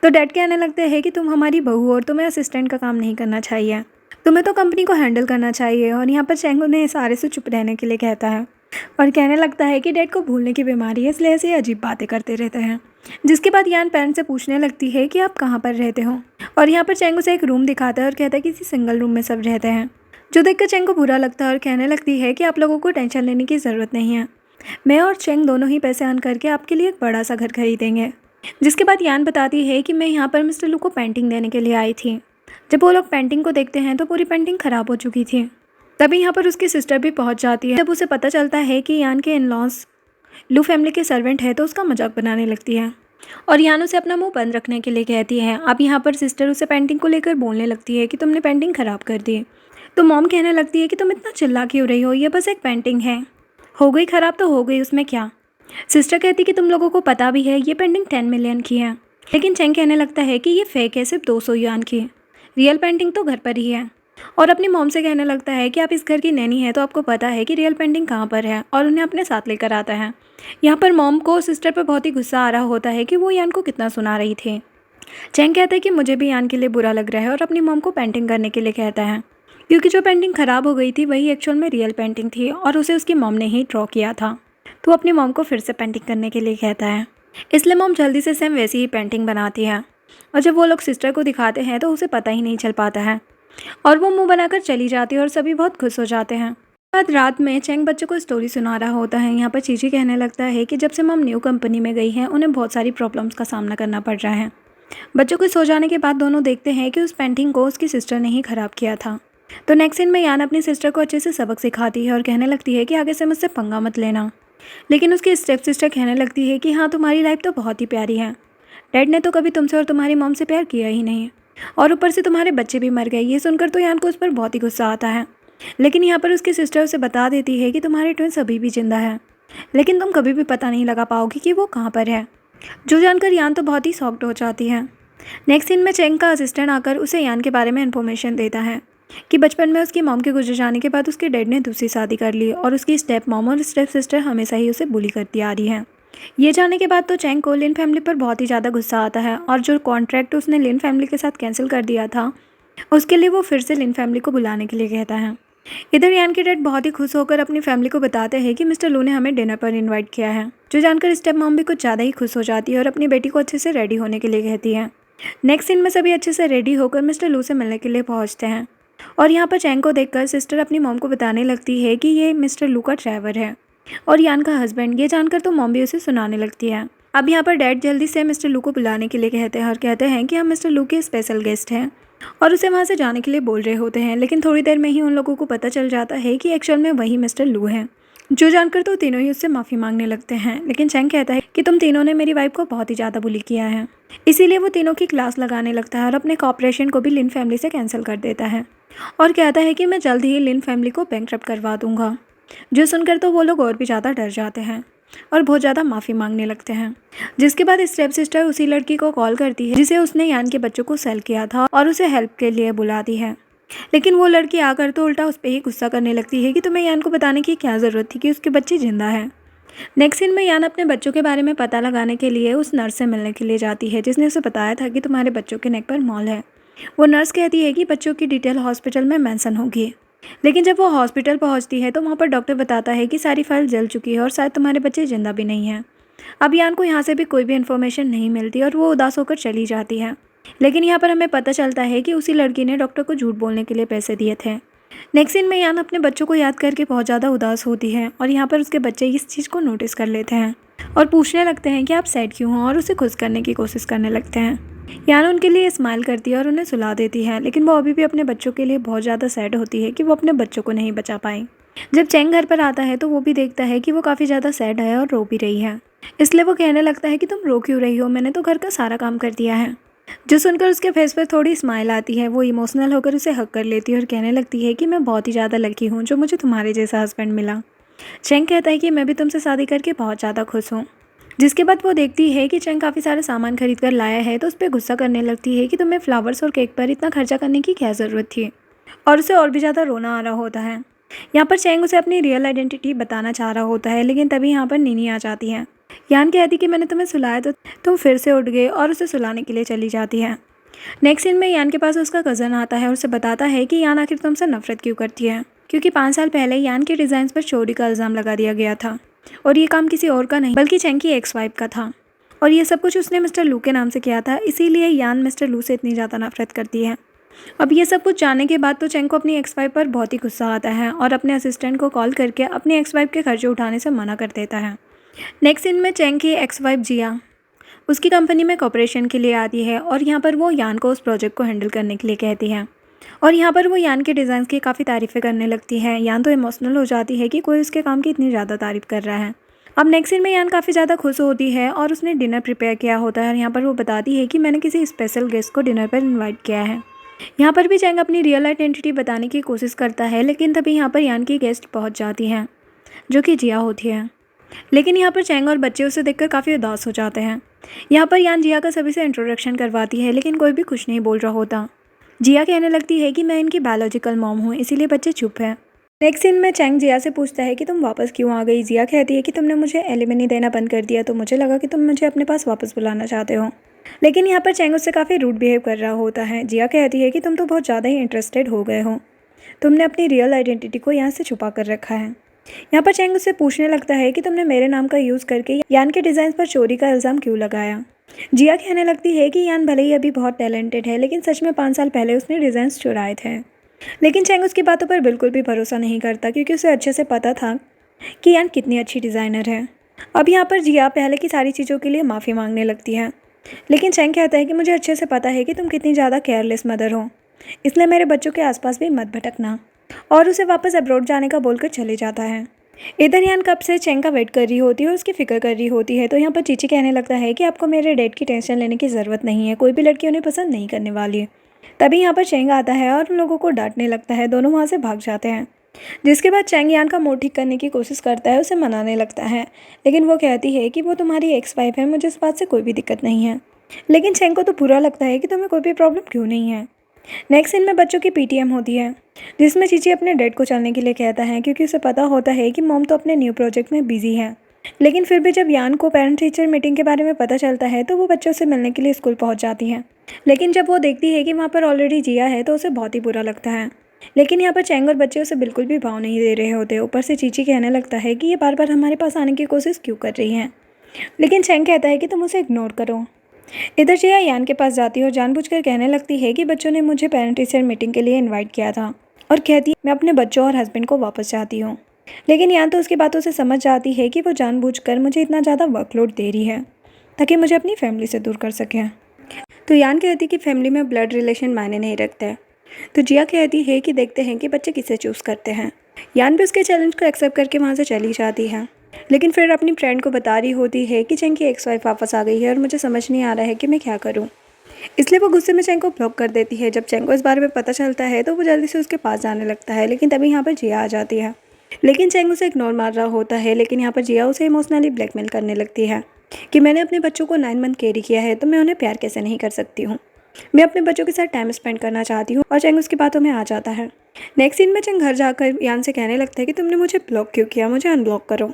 तो डैड कहने लगते हैं कि तुम हमारी बहू और तुम्हें असिस्टेंट का काम नहीं करना चाहिए, तुम्हें तो कंपनी को हैंडल करना चाहिए। और यहाँ पर चैंग उन्हें सारे से चुप रहने के लिए कहता है और कहने लगता है कि डैड को भूलने की बीमारी है, इसलिए ऐसे अजीब बातें करते रहते हैं। जिसके बाद यान पेरेंट से पूछने लगती है कि आप कहाँ पर रहते हो, और यहाँ पर चैंग उसे एक रूम दिखाता है और कहता है कि किसी सिंगल रूम में सब रहते हैं, जो देखकर चैंग को बुरा लगता है और कहने लगती है कि आप लोगों को टेंशन लेने की ज़रूरत नहीं है, मैं और चैंग दोनों ही पैसे अर्न करके आपके लिए एक बड़ा सा घर खरीदेंगे। जिसके बाद यान बताती है कि मैं यहाँ पर मिस्टर लू को पेंटिंग देने के लिए आई थी। जब वो लोग पेंटिंग को देखते हैं तो पूरी पेंटिंग ख़राब हो चुकी थी। तभी यहाँ पर उसकी सिस्टर भी पहुँच जाती है। जब उसे पता चलता है कि यान के इन-लॉज लू फैमिली के सर्वेंट है, तो उसका मजाक बनाने लगती है और यान उसे अपना मुंह बंद रखने के लिए कहती है। अब यहाँ पर सिस्टर उसे पेंटिंग को लेकर बोलने लगती है कि तुमने पेंटिंग ख़राब कर दी। तो मॉम कहने लगती है कि तुम इतना चिल्ला क्यों रही हो, ये बस एक पेंटिंग है, हो गई ख़राब तो हो गई, उसमें क्या। सिस्टर कहती कि तुम लोगों को पता भी है ये पेंटिंग 10 मिलियन की है। लेकिन चैंग कहने लगता है कि ये फेक है, सिर्फ 200 युआन की, रियल पेंटिंग तो घर पर ही है। और अपनी मॉम से कहने लगता है कि आप इस घर की नैनी है तो आपको पता है कि रियल पेंटिंग कहाँ पर है, और उन्हें अपने साथ लेकर आता है। यहाँ पर मॉम को सिस्टर पर बहुत ही गुस्सा आ रहा होता है कि वो यान को कितना सुना रही थी। चैंग कहता है कि मुझे भी यान के लिए बुरा लग रहा है और अपनी मॉम को पेंटिंग करने के लिए कहता है, क्योंकि जो पेंटिंग ख़राब हो गई थी वही एक्चुअल में रियल पेंटिंग थी और उसे उसकी मॉम ने ही ड्रॉ किया था। तो अपनी मॉम को फिर से पेंटिंग करने के लिए कहता है, इसलिए मॉम जल्दी से सेम वैसी ही पेंटिंग बनाती है। और जब वो लोग सिस्टर को दिखाते हैं तो उसे पता ही नहीं चल पाता है और वो मुंह बनाकर चली जाती है और सभी बहुत खुश हो जाते हैं। बाद रात में चैंग बच्चों को स्टोरी सुना रहा होता है। यहाँ पर चीची कहने लगता है कि जब से मॉम न्यू कंपनी में गई है उन्हें बहुत सारी प्रॉब्लम्स का सामना करना पड़ रहा है। बच्चों को सो जाने के बाद दोनों देखते हैं कि उस पेंटिंग को उसकी सिस्टर ने ही ख़राब किया था। तो नेक्स्ट सीन में यान अपनी सिस्टर को अच्छे से सबक सिखाती है और कहने लगती है कि आगे से मुझसे पंगा मत लेना। लेकिन उसकी स्टेप सिस्टर कहने लगती है कि हाँ, तुम्हारी लाइफ तो बहुत ही प्यारी है, डैड ने तो कभी तुमसे और तुम्हारी मॉम से प्यार किया ही नहीं, और ऊपर से तुम्हारे बच्चे भी मर गए। ये सुनकर तो यान को उस पर बहुत ही गुस्सा आता है। लेकिन यहाँ पर उसकी सिस्टर उसे बता देती है कि तुम्हारे ट्विंस अभी भी जिंदा है, लेकिन तुम कभी भी पता नहीं लगा पाओगी कि वो कहाँ पर है। जो जानकर यान तो बहुत ही शॉक्ड हो जाती है। नेक्स्ट सीन में चैंग का असिस्टेंट आकर उसे यान के बारे में इन्फॉर्मेशन देता है कि बचपन में उसकी मॉम के गुजर जाने के बाद उसके डैड ने दूसरी शादी कर ली और उसकी स्टेप मॉम और स्टेप सिस्टर हमेशा ही उसे बुली करती आ रही है। ये जानने के बाद तो चैंग को लिन फैमिली पर बहुत ही ज़्यादा गुस्सा आता है और जो कॉन्ट्रैक्ट उसने लिन फैमिली के साथ कैंसिल कर दिया था उसके लिए वो फिर से लिन फैमिली को बुलाने के लिए कहता है। इधर यान के डैड बहुत ही खुश होकर अपनी फैमिली को बताते हैं कि मिस्टर लू ने हमें डिनर पर इन्वाइट किया है, जो जानकर स्टेप मॉम भी कुछ ज़्यादा ही खुश हो जाती है और अपनी बेटी को अच्छे से रेडी होने के लिए कहती है। नेक्स्ट सीन में सभी अच्छे से रेडी होकर मिस्टर लू से मिलने के लिए पहुँचते हैं और यहाँ पर चैंग को देखकर सिस्टर अपनी मॉम को बताने लगती है कि ये मिस्टर लू का ड्राइवर है और यान का हस्बैंड। ये जानकर तो मॉम भी उसे सुनाने लगती है। अब यहाँ पर डैड जल्दी से मिस्टर लू को बुलाने के लिए कहते हैं और कहते हैं कि हम मिस्टर लू के स्पेशल गेस्ट हैं और उसे वहाँ से जाने के लिए बोल रहे होते हैं। लेकिन थोड़ी देर में ही उन लोगों को पता चल जाता है कि एक्चुअल में वही मिस्टर लू हैं जो जानकर तो तीनों ही उससे माफ़ी मांगने लगते हैं, लेकिन चैंग कहता है कि तुम तीनों ने मेरी वाइफ को बहुत ही ज़्यादा बुली किया है। इसीलिए वो तीनों की क्लास लगाने लगता है और अपने कॉपरेशन को भी लिन फैमिली से कैंसिल कर देता है और कहता है कि मैं जल्द ही लिन फैमिली को बैंकरप्ट करवा दूंगा। जो सुनकर तो वो लोग और भी ज़्यादा डर जाते हैं और बहुत ज़्यादा माफ़ी मांगने लगते हैं। जिसके बाद स्टेप सिस्टर उसी लड़की को कॉल करती है जिसे उसने यान के बच्चों को सेल किया था और उसे हेल्प के लिए बुलाती है। लेकिन वो लड़की आकर तो उल्टा उस पर ही गुस्सा करने लगती है कि तुम्हें यान को बताने की क्या ज़रूरत थी कि उसके बच्चे जिंदा है। नेक्स्ट सीन में यान अपने बच्चों के बारे में पता लगाने के लिए उस नर्स से मिलने के लिए जाती है जिसने उसे बताया था कि तुम्हारे बच्चों के नेक पर मॉल है। वो नर्स कहती है कि बच्चों की डिटेल हॉस्पिटल में मेंशन होगी। लेकिन जब वो हॉस्पिटल पहुंचती है तो वहाँ पर डॉक्टर बताता है कि सारी फाइल जल चुकी है और शायद तुम्हारे बच्चे जिंदा भी नहीं हैं। अब यान को यहाँ से भी कोई भी इन्फॉर्मेशन नहीं मिलती और वो उदास होकर चली जाती है। लेकिन यहाँ पर हमें पता चलता है कि उसी लड़की ने डॉक्टर को झूठ बोलने के लिए पैसे दिए थे। नेक्स्ट सीन में यान अपने बच्चों को याद करके बहुत ज़्यादा उदास होती है और यहाँ पर उसके बच्चे इस चीज़ को नोटिस कर लेते हैं और पूछने लगते हैं कि आप सैड क्यों हो और उसे खुश करने की कोशिश करने लगते हैं। यान उनके लिए स्माइल करती है और उन्हें सुला देती है, लेकिन वो अभी भी अपने बच्चों के लिए बहुत ज़्यादा सैड होती है कि वो अपने बच्चों को नहीं बचा पाई। जब चैंग घर पर आता है तो वो भी देखता है कि वो काफ़ी ज़्यादा सैड है और रो भी रही है। इसलिए वो कहने लगता है कि तुम रो क्यों रही हो, मैंने तो घर का सारा काम कर दिया है। जो सुनकर उसके फेस पर थोड़ी स्माइल आती है। वो इमोशनल होकर उसे हक कर लेती है और कहने लगती है कि मैं बहुत ही ज़्यादा लकी हूँ जो मुझे तुम्हारे जैसा हस्बैंड मिला। चैंग कहता है कि मैं भी तुमसे शादी करके बहुत ज़्यादा खुश हूँ। जिसके बाद वो देखती है कि चैंग काफ़ी सारे सामान खरीद कर लाया है तो उस पर गुस्सा करने लगती है कि तुम्हें फ्लावर्स और केक पर इतना खर्चा करने की क्या ज़रूरत थी, और उसे और भी ज़्यादा रोना आ रहा होता है। यहाँ पर चैंग उसे अपनी रियल आइडेंटिटी बताना चाह रहा होता है, लेकिन तभी यहाँ पर नीनी आ जाती है। यान कहती कि मैंने तुम्हें सुलाया तो तुम फिर से उठ गए और उसे सुलाने के लिए चली जाती है। नेक्स्ट सीन में यान के पास उसका कज़न आता है और उसे बताता है कि यान आखिर तुमसे नफरत क्यों करती है, क्योंकि 5 साल पहले यान के डिज़ाइन पर चोरी का इल्ज़ाम लगा दिया गया था और ये काम किसी और का नहीं बल्कि चैंग की एक्स वाइफ का था और ये सब कुछ उसने मिस्टर लू के नाम से किया था। इसीलिए यान मिस्टर लू से इतनी ज़्यादा नफरत करती है। अब ये सब कुछ जानने के बाद तो चैंग को अपनी एक्स वाइफ पर बहुत ही गुस्सा आता है और अपने असिस्टेंट को कॉल करके अपनी एक्स वाइफ के खर्चे उठाने से मना कर देता है। नेक्स्ट सीन में चैंग की एक्स वाइफ जिया उसकी कंपनी में कॉपरेशन के लिए आती है और यहाँ पर वो यान को उस प्रोजेक्ट को हैंडल करने के लिए कहती है और यहाँ पर वो यान के डिज़ाइन की काफ़ी तारीफ़ें करने लगती है। यान तो इमोशनल हो जाती है कि कोई उसके काम की इतनी ज़्यादा तारीफ़ कर रहा है। अब नेक्स्ट सीन में यान काफ़ी ज़्यादा खुश होती है और उसने डिनर प्रिपेयर किया होता है और यहाँ पर वो बताती है कि मैंने किसी स्पेशल गेस्ट को डिनर पर इन्वाइट किया है। यहाँ पर भी चैंग अपनी रियल आइडेंटिटी बताने की कोशिश करता है, लेकिन तभी यहाँ पर यान की गेस्ट पहुँच जाती हैं जो कि जिया होती है। लेकिन यहाँ पर चैंग और बच्चे उसे देखकर काफ़ी उदास हो जाते हैं। यहाँ पर यान जिया का सभी से इंट्रोडक्शन करवाती है, लेकिन कोई भी कुछ नहीं बोल रहा होता। जिया कहने लगती है कि मैं इनकी बायोलॉजिकल मॉम हूँ, इसीलिए बच्चे चुप हैं। नेक्स्ट सीन में चैंग जिया से पूछता है कि तुम वापस क्यों आ गई। जिया कहती है कि तुमने मुझे एलिमनी देना बंद कर दिया तो मुझे लगा कि तुम मुझे अपने पास वापस बुलाना चाहते हो। लेकिन यहाँ पर चैंग उससे काफ़ी रूड बिहेव कर रहा होता है। जिया कहती है कि तुम तो बहुत ज़्यादा ही इंटरेस्टेड हो गए हो, तुमने अपनी रियल आइडेंटिटी को यहाँ से छुपा कर रखा है। यहाँ पर चैंग उससे पूछने लगता है कि तुमने मेरे नाम का यूज़ करके यान के डिज़ाइन पर चोरी का इल्ज़ाम क्यों लगाया। जिया कहने लगती है कि यान भले ही अभी बहुत टैलेंटेड है, लेकिन सच में 5 साल पहले उसने डिज़ाइंस चुराए थे। लेकिन चैंग उसकी बातों पर बिल्कुल भी भरोसा नहीं करता, क्योंकि उसे अच्छे से पता था कि यान कितनी अच्छी डिज़ाइनर है। अब यहाँ पर जिया पहले की सारी चीज़ों के लिए माफ़ी मांगने लगती है, लेकिन चैंग कहता है कि मुझे अच्छे से पता है कि तुम कितनी ज़्यादा केयरलेस मदर हो, इसलिए मेरे बच्चों के आसपास भी मत भटकना, और उसे वापस अब्रॉड जाने का बोलकर चले जाता है। इधर यान कब से चैंग का वेट कर रही होती है और उसकी फ़िक्र कर रही होती है। तो यहाँ पर चीची कहने लगता है कि आपको मेरे डेट की टेंशन लेने की ज़रूरत नहीं है, कोई भी लड़की उन्हें पसंद नहीं करने वाली है। तभी यहाँ पर चैंग आता है और उन लोगों को डांटने लगता है। दोनों वहाँ से भाग जाते हैं। जिसके बाद चैंग यान का मूड ठीक करने की कोशिश करता है, उसे मनाने लगता है, लेकिन वो कहती है कि वो तुम्हारी एक्स वाइफ है, मुझे इस बात से कोई भी दिक्कत नहीं है। लेकिन चैंग को तो बुरा लगता है कि तुम्हें कोई भी प्रॉब्लम क्यों नहीं है। नेक्स्ट सीन में बच्चों की पीटीएम होती है, जिसमें चीची अपने डैड को चलने के लिए कहता है, क्योंकि उसे पता होता है कि मॉम तो अपने न्यू प्रोजेक्ट में बिजी है। लेकिन फिर भी जब यान को पेरेंट टीचर मीटिंग के बारे में पता चलता है तो वो बच्चों से मिलने के लिए स्कूल पहुंच जाती है। लेकिन जब वो देखती है कि वहाँ पर ऑलरेडी जिया है तो उसे बहुत ही बुरा लगता है। लेकिन यहाँ पर चैंग और बच्चे उसे बिल्कुल भी भाव नहीं दे रहे होते। ऊपर से चीची कहने लगता है कि ये बार बार हमारे पास आने की कोशिश क्यों कर रही हैं। लेकिन चैंग कहता है कि तुम उसे इग्नोर करो। इधर जिया यान के पास जाती है और जानबूझकर कहने लगती है कि बच्चों ने मुझे पेरेंट टीचर मीटिंग के लिए इन्वाइट किया था, और कहती है मैं अपने बच्चों और हस्बैंड को वापस चाहती हूँ। लेकिन यान तो उसकी बातों से समझ जाती है कि वो जानबूझकर मुझे इतना ज़्यादा वर्कलोड दे रही है ताकि मुझे अपनी फैमिली से दूर कर सके। तो यान कहती है कि फैमिली में ब्लड रिलेशन मायने नहीं रखता है। तो जिया कहती है कि देखते हैं कि बच्चे किसे चूज़ करते हैं। यान भी उसके चैलेंज को एक्सेप्ट करके वहाँ से चली जाती है, लेकिन फिर अपनी फ्रेंड को बता रही होती है कि चेंग की एक्स वाइफ वापस आ गई है और मुझे समझ नहीं आ रहा है कि मैं क्या करूँ। इसलिए वो गुस्से में चेंग को ब्लॉक कर देती है। जब चेंग को इस बारे में पता चलता है तो वो जल्दी से उसके पास जाने लगता है, लेकिन तभी यहाँ पर जिया आ जाती है। लेकिन चेंग उसे इग्नोर मार रहा होता है, लेकिन यहाँ पर जिया उसे इमोशनली ब्लैकमेल करने लगती है कि मैंने अपने बच्चों को 9 मंथ कैरी किया है तो मैं उन्हें प्यार कैसे नहीं कर सकती हूँ। मैं अपने बच्चों के साथ टाइम स्पेंड करना चाहती हूँ, और चेंग उसकी बातों में आ जाता है। नेक्स्ट सीन में चेंग घर जाकर यान से कहने लगता है कि तुमने मुझे ब्लॉक क्यों किया, मुझे अनब्लॉक करो।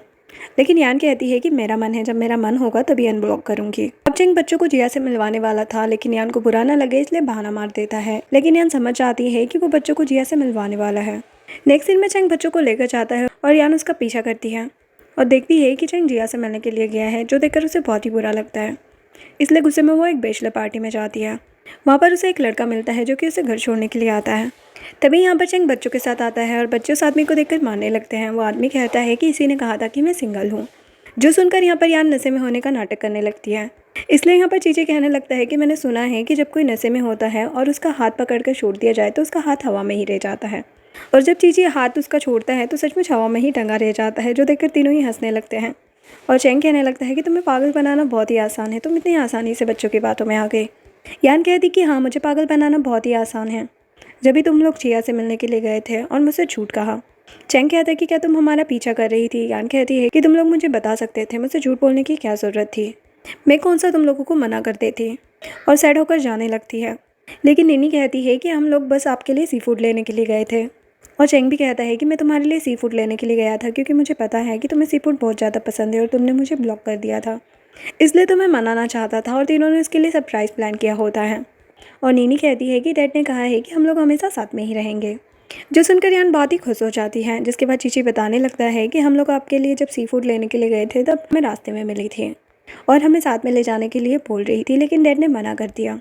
लेकिन यान कहती है कि मेरा मन है, जब मेरा मन होगा तभी अनब्लॉक करूंगी। अब चेंग बच्चों को जिया से मिलवाने वाला था, लेकिन यान को बुरा ना लगे इसलिए बहाना मार देता है। लेकिन यान समझ जाती है कि वो बच्चों को जिया से मिलवाने वाला है। नेक्स्ट सीन में चेंग बच्चों को लेकर जाता है और यान उसका पीछा करती है और देखती है कि चेंग जिया से मिलने के लिए गया है, जो देखकर उसे बहुत ही बुरा लगता है। इसलिए गुस्से में वो एक बैचलर पार्टी में जाती है। वहाँ पर उसे एक लड़का मिलता है जो कि उसे घर छोड़ने के लिए आता है। तभी यहाँ पर चेंग बच्चों के साथ आता है और बच्चे उस आदमी को देखकर मारने लगते हैं। वो आदमी कहता है कि इसी ने कहा था कि मैं सिंगल हूँ, जो सुनकर यहाँ पर यान नशे में होने का नाटक करने लगती है। इसलिए यहाँ पर चीची कहने लगता है कि मैंने सुना है कि जब कोई नशे में होता है और उसका हाथ पकड़कर छोड़ दिया जाए तो उसका हाथ हवा में ही रह जाता है, और जब चीची हाथ उसका छोड़ता है तो सचमुच हवा में ही टंगा रह जाता है, जो देखकर तीनों ही हंसने लगते हैं। और चेंग कहने लगता है कि तुम्हें पागल बनाना बहुत ही आसान है, तुम इतनी आसानी से बच्चों की बातों में आ गए। यान कहती कि हाँ, मुझे पागल बनाना बहुत ही आसान है। जब भी तुम लोग जिया से मिलने के लिए गए थे और मुझसे झूठ कहा। चेंग कहता है कि क्या तुम हमारा पीछा कर रही थी। यान कहती है कि तुम लोग मुझे बता सकते थे, मुझसे झूठ बोलने की क्या ज़रूरत थी, मैं कौन सा तुम लोगों को मना कर देती। और सैड होकर जाने लगती है। लेकिन निनी कहती है कि हम लोग बस आपके लिए सी फूड लेने के लिए गए थे। और चेंग भी कहता है कि मैं तुम्हारे लिए सी फूड लेने के लिए गया था क्योंकि मुझे पता है कि तुम्हें सी फूड बहुत ज़्यादा पसंद है और तुमने मुझे ब्लॉक कर दिया था, इसलिए तुम्हें मनाना चाहता था और तीनों ने इसके लिए सरप्राइज़ प्लान किया होता है। और नीनी कहती है कि डैड ने कहा है कि हम लोग हमेशा साथ में ही रहेंगे, जो सुनकर यान बहुत ही खुश हो जाती है। जिसके बाद चीची बताने लगता है कि हम लोग आपके लिए जब सी फूड लेने के लिए गए थे तब हमें रास्ते में मिली थी और हमें साथ में ले जाने के लिए बोल रही थी, लेकिन डैड ने मना कर दिया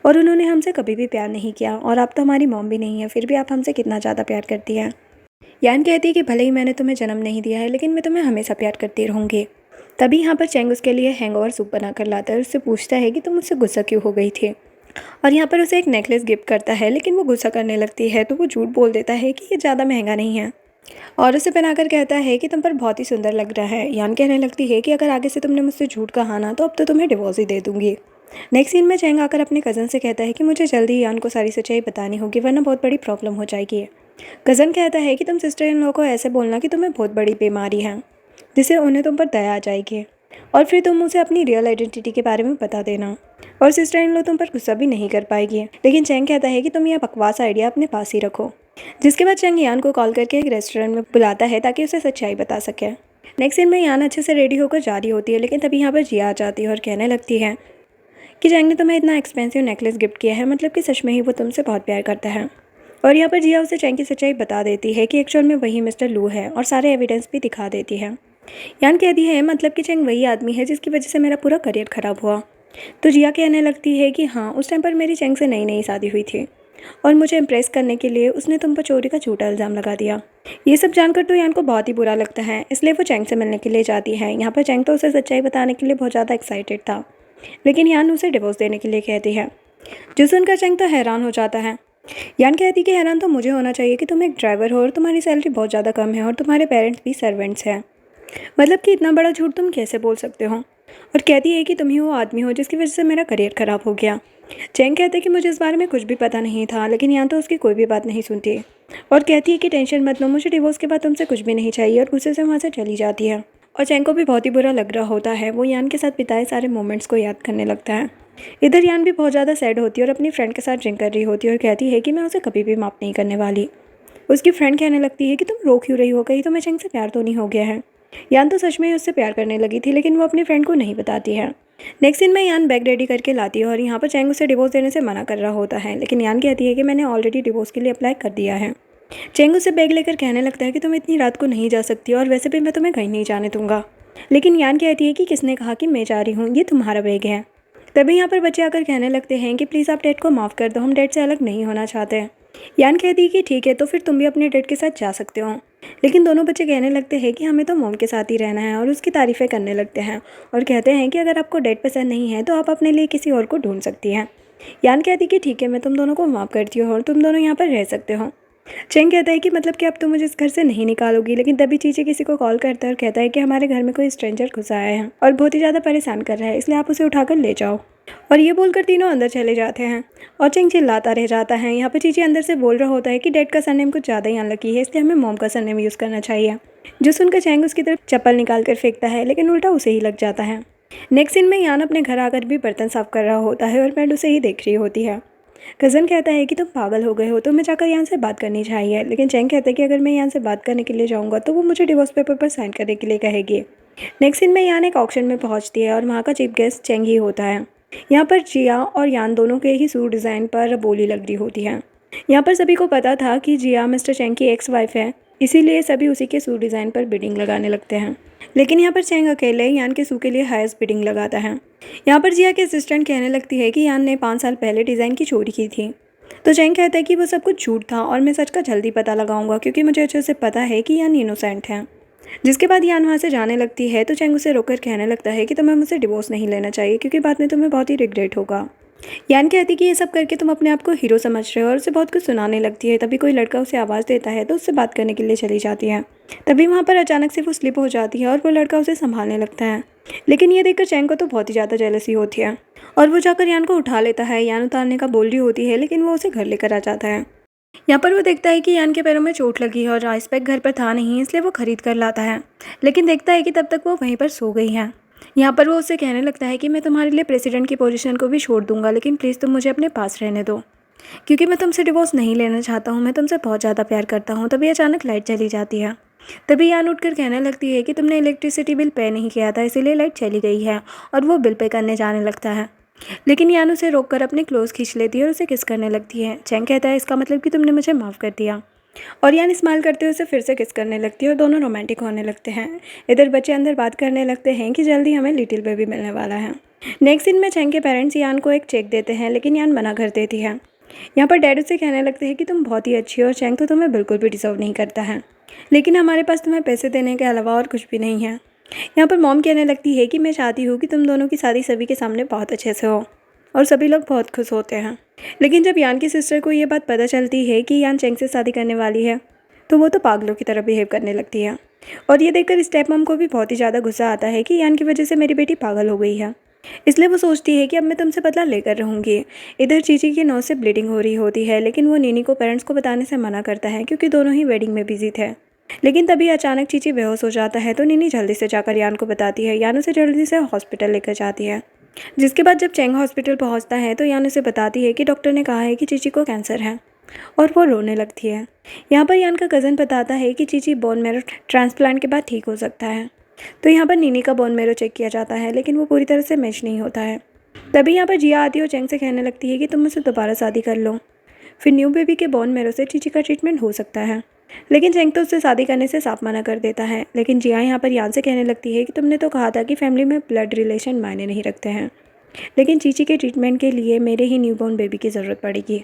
और उन्होंने हमसे कभी भी प्यार नहीं किया, और आप तो हमारी मॉम भी नहीं है, फिर भी आप हमसे कितना ज़्यादा प्यार करती हैं। यान कहती है कि भले ही मैंने तुम्हें जन्म नहीं दिया है, लेकिन मैं तुम्हें हमेशा प्यार करती रहूँगी। तभी यहाँ पर चेंग उसके लिए हैंगओवर सूप बना कर लाता है और उससे पूछता है कि तुम मुझसे गुस्सा क्यों हो गई थी। और यहाँ पर उसे एक नेकलेस गिफ्ट करता है, लेकिन वो गुस्सा करने लगती है तो वो झूठ बोल देता है कि ये ज़्यादा महंगा नहीं है, और उसे पहनाकर कहता है कि तुम पर बहुत ही सुंदर लग रहा है। यान कहने लगती है कि अगर आगे से तुमने मुझसे झूठ कहा ना तो अब तो तुम्हें डिवोर्स ही दे दूंगी। नेक्स्ट सीन में चेंग आकर अपने कज़न से कहता है कि मुझे जल्दी यान को सारी सच्चाई बतानी होगी, वरना बहुत बड़ी प्रॉब्लम हो जाएगी। कज़न कहता है कि तुम सिस्टर इन लॉ को ऐसे बोलना कि तुम्हें बहुत बड़ी बीमारी है, जिससे उन्हें तुम पर दया आ जाएगी, और फिर तुम उसे अपनी रियल आइडेंटिटी के बारे में बता देना, और सिस्टर इन लॉ तुम पर गुस्सा भी नहीं कर पाएगी। लेकिन चेंग कहता है कि तुम यह बकवास आइडिया अपने पास ही रखो। जिसके बाद चेंग यान को कॉल करके एक रेस्टोरेंट में बुलाता है ताकि उसे सच्चाई बता सके। नेक्स्ट सीन में यान अच्छे से रेडी होकर जा रही होती है, लेकिन तभी यहाँ पर जिया आ जाती है और कहने लगती है कि चेंग ने तुम्हें इतना एक्सपेंसिव नेकलेस गिफ्ट किया है, मतलब कि सच में ही वो तुमसे बहुत प्यार करता है। और यहाँ पर जिया उसे चेंग की सच्चाई बता देती है कि एक्चुअल में वही मिस्टर लू है, और सारे एविडेंस भी दिखा देती है। यान कहती है मतलब कि चेंग वही आदमी है जिसकी वजह से मेरा पूरा करियर ख़राब हुआ। तो जिया कहने लगती है कि हाँ, उस टाइम पर मेरी चेंग से नई नई शादी हुई थी और मुझे इम्प्रेस करने के लिए उसने तुम पर चोरी का झूठा इल्ज़ाम लगा दिया। ये सब जानकर तो यान को बहुत ही बुरा लगता है, इसलिए वो चेंग से मिलने के लिए जाती है। यहाँ पर चेंग तो उसे सच्चाई बताने के लिए बहुत ज़्यादा एक्साइटेड था, लेकिन यान उसे डिवोर्स देने के लिए कहती है, जो सुनकर चेंग तो हैरान हो जाता है। यान कहती कि हैरान तो मुझे होना चाहिए कि तुम एक ड्राइवर हो और तुम्हारी सैलरी बहुत ज़्यादा कम है और तुम्हारे पेरेंट्स भी सर्वेंट्स हैं, मतलब कि इतना बड़ा झूठ तुम कैसे बोल सकते हो। और कहती है कि तुम ही वो आदमी हो जिसकी वजह से मेरा करियर ख़राब हो गया। चेंग कहते कि मुझे इस बारे में कुछ भी पता नहीं था, लेकिन यान तो उसकी कोई भी बात नहीं सुनती और कहती है कि टेंशन मत लो, मुझे डिवोर्स के बाद तुमसे कुछ भी नहीं चाहिए, और गुस्से से वहाँ से चली जाती है। और चेंग को भी बहुत ही बुरा लग रहा होता है। वो यान के साथ बिताए सारे मोमेंट्स को याद करने लगता है। इधर यान भी बहुत ज़्यादा सैड होती है और अपनी फ्रेंड के साथ ड्रिंक कर रही होती है और कहती है कि मैं उसे कभी भी माफ़ नहीं करने वाली। उसकी फ्रेंड कहने लगती है कि तुम रो क्यों रही हो, कहीं तुम्हें चेंग से प्यार तो नहीं हो गया है। यान तो सच में ही उससे प्यार करने लगी थी, लेकिन वो अपनी फ्रेंड को नहीं बताती है। नेक्स्ट सीन में यान बैग रेडी करके लाती है और यहाँ पर चेंग उसे डिवोर्स देने से मना कर रहा होता है, लेकिन यान कहती है कि मैंने ऑलरेडी डिवोर्स के लिए अप्लाई कर दिया है। चेंग उसे बैग लेकर कहने लगता है कि तुम इतनी रात को नहीं जा सकती और वैसे भी मैं तुम्हें कहीं नहीं जाने दूंगा। लेकिन यान कहती है कि किसने कहा कि मैं जा रही हूँ, ये तुम्हारा बैग है। तभी यहाँ पर बच्चे आकर कहने लगते हैं कि प्लीज़ आप डैड को माफ़ कर दो, हम डैड से अलग नहीं होना चाहते। यान कहती है कि ठीक है, तो फिर तुम भी अपने डैड के साथ जा सकते हो। लेकिन दोनों बच्चे कहने लगते हैं कि हमें तो मॉम के साथ ही रहना है और उसकी तारीफ़ें करने लगते हैं और कहते हैं कि अगर आपको डैड पसंद नहीं है तो आप अपने लिए किसी और को ढूंढ सकती हैं। यान कहती कि ठीक है, मैं तुम दोनों को माफ़ करती हूँ और तुम दोनों यहाँ पर रह सकते हो। चेंग कहता है कि मतलब कि अब तुम मुझे इस घर से नहीं निकालोगी, लेकिन तभी चीची किसी को कॉल करता है और कहता है कि हमारे घर में कोई स्ट्रेंजर घुस आया है और बहुत ही ज़्यादा परेशान कर रहा है, इसलिए आप उसे उठाकर ले जाओ। और ये बोलकर तीनों अंदर चले जाते हैं और चेंग चिल्लाता रह जाता है। यहाँ पर चीची अंदर से बोल रहा होता है कि डैड का सरनेम कुछ ज़्यादा ही अनलकी है, इसलिए हमें मॉम का सरनेम यूज़ करना चाहिए। जो सुनकर चेंग उसकी तरफ चप्पल निकाल कर फेंकता है, लेकिन उल्टा उसे ही लग जाता है। नेक्स्ट सीन में यान अपने घर आकर भी बर्तन साफ कर रहा होता है और मैड उसे ही देख रही होती है। कज़न कहता है कि तुम पागल हो गए हो, तुम्हें जाकर यहाँ से बात करनी चाहिए, लेकिन चेंग कहता है कि अगर मैं यहाँ से बात करने के लिए जाऊँगा तो वो मुझे डिवोर्स पेपर पर साइन करने के लिए कहेगी। नेक्स्ट सीन में यान एक ऑक्शन में पहुँचती है और वहाँ का चीफ गेस्ट चेंग ही होता है। यहाँ पर जिया और यान दोनों के ही सूट डिज़ाइन पर बोली लग रही होती है। यहाँ पर सभी को पता था कि जिया मिस्टर चेंग की एक्स वाइफ है, इसीलिए सभी उसी के सूट डिज़ाइन पर बिडिंग लगाने लगते हैं। लेकिन यहाँ पर चेंग अकेले यान के सूट के लिए हाईएस्ट बिडिंग लगाता है। यहाँ पर जिया के असिस्टेंट कहने लगती है कि यान ने 5 साल पहले डिज़ाइन की चोरी की थी। तो चेंग कहता है कि वो सब कुछ झूठ था और मैं सच का जल्दी पता लगाऊंगा, क्योंकि मुझे अच्छे से पता है कि यान इनोसेंट है। जिसके बाद यान वहाँ से जाने लगती है तो चेंग उसे रोककर कहने लगता है कि तुम्हें मुझसे डिवोर्स नहीं लेना चाहिए, क्योंकि बाद में तुम्हें बहुत ही रिग्रेट होगा। यान कहती कि ये सब करके तुम अपने आप को हीरो समझ रहे हो और उसे बहुत कुछ सुनाने लगती है। तभी कोई लड़का उसे आवाज़ देता है तो उससे बात करने के लिए चली जाती है। तभी वहाँ पर अचानक से वो स्लिप हो जाती है और वो लड़का उसे संभालने लगता है। लेकिन ये देखकर चेंग को तो बहुत ही ज़्यादा जेलसी होती है और वो जाकर यान को उठा लेता है। यान उतारने का बोल रही होती है, लेकिन वो उसे घर लेकर आ जाता है। यहाँ पर वो देखता है कि यान के पैरों में चोट लगी है और आइस पैक घर पर था नहीं, इसलिए वो खरीद कर लाता है। लेकिन देखता है कि तब तक वो वहीं पर सो गई है। यहाँ पर वो उससे कहने लगता है कि मैं तुम्हारे लिए प्रेसिडेंट की पोजीशन को भी छोड़ दूंगा, लेकिन प्लीज़ तुम मुझे अपने पास रहने दो, क्योंकि मैं तुमसे डिवोर्स नहीं लेना चाहता हूँ, मैं तुमसे बहुत ज़्यादा प्यार करता हूँ। तभी अचानक लाइट चली जाती है। तभी यान उठकर कहने लगती है कि तुमने इलेक्ट्रिसिटी बिल पे नहीं किया था, इसीलिए लाइट चली गई है, और वो बिल पे करने जाने लगता है। लेकिन यान उसे रोककर अपने क्लोज खींच लेती है और उसे किस करने लगती है। चेंग कहता है इसका मतलब कि तुमने मुझे माफ़ कर दिया, और यान स्माइल करते हुए उसे फिर से किस करने लगती है और दोनों रोमांटिक होने लगते हैं। इधर बच्चे अंदर बात करने लगते हैं कि जल्दी हमें लिटिल बेबी मिलने वाला है। नेक्स्ट सीन में चेंग के पेरेंट्स यान को एक चेक देते हैं, लेकिन यान मना कर देती है। यहाँ पर डैड उसे कहने लगते हैं कि तुम बहुत ही अच्छी हो और चेंग तो तुम्हें बिल्कुल भी डिजर्व नहीं करता है, लेकिन हमारे पास तुम्हें पैसे देने के अलावा और कुछ भी नहीं है। यहाँ पर मॉम कहने लगती है कि मैं चाहती हूँ कि तुम दोनों की शादी सभी के सामने बहुत अच्छे से हो, और सभी लोग बहुत खुश होते हैं। लेकिन जब यान की सिस्टर को ये बात पता चलती है कि यान चेंग से शादी करने वाली है, तो वो तो पागलों की तरह बिहेव करने लगती है। और ये देखकर स्टेप मॉम को भी बहुत ही ज़्यादा गुस्सा आता है कि यान की वजह से मेरी बेटी पागल हो गई है, इसलिए वो सोचती है कि अब मैं तुमसे बदला लेकर रहूँगी। इधर चीची की नोज से ब्लीडिंग हो रही होती है, लेकिन वो नीनी को पेरेंट्स को बताने से मना करता है, क्योंकि दोनों ही वेडिंग में बिजी थे। लेकिन तभी अचानक चीची बेहोश हो जाता है, तो नीनी जल्दी से जाकर यान को बताती है। यान उसे जल्दी से हॉस्पिटल लेकर जाती है। जिसके बाद जब चेंग हॉस्पिटल पहुंचता है तो यान उसे बताती है कि डॉक्टर ने कहा है कि चीची को कैंसर है, और वो रोने लगती है। यहाँ पर यान का कज़न बताता है कि चीची बोन मैरो ट्रांसप्लांट के बाद ठीक हो सकता है। तो यहाँ पर नीनी का बोन मैरो चेक किया जाता है, लेकिन वो पूरी तरह से मैच नहीं होता है। तभी यहाँ पर जिया आती है और चेंग से कहने लगती है कि तुम मुझसे दोबारा शादी कर लो, फिर न्यू बेबी के बोन मैरो से चीची का ट्रीटमेंट हो सकता है। लेकिन चेंग तो उससे शादी करने से साफ मना कर देता है। लेकिन जिया यहाँ पर यान से कहने लगती है कि तुमने तो कहा था कि फैमिली में ब्लड रिलेशन मायने नहीं रखते हैं, लेकिन चीची के ट्रीटमेंट के लिए मेरे ही न्यूबॉर्न बेबी की ज़रूरत पड़ेगी।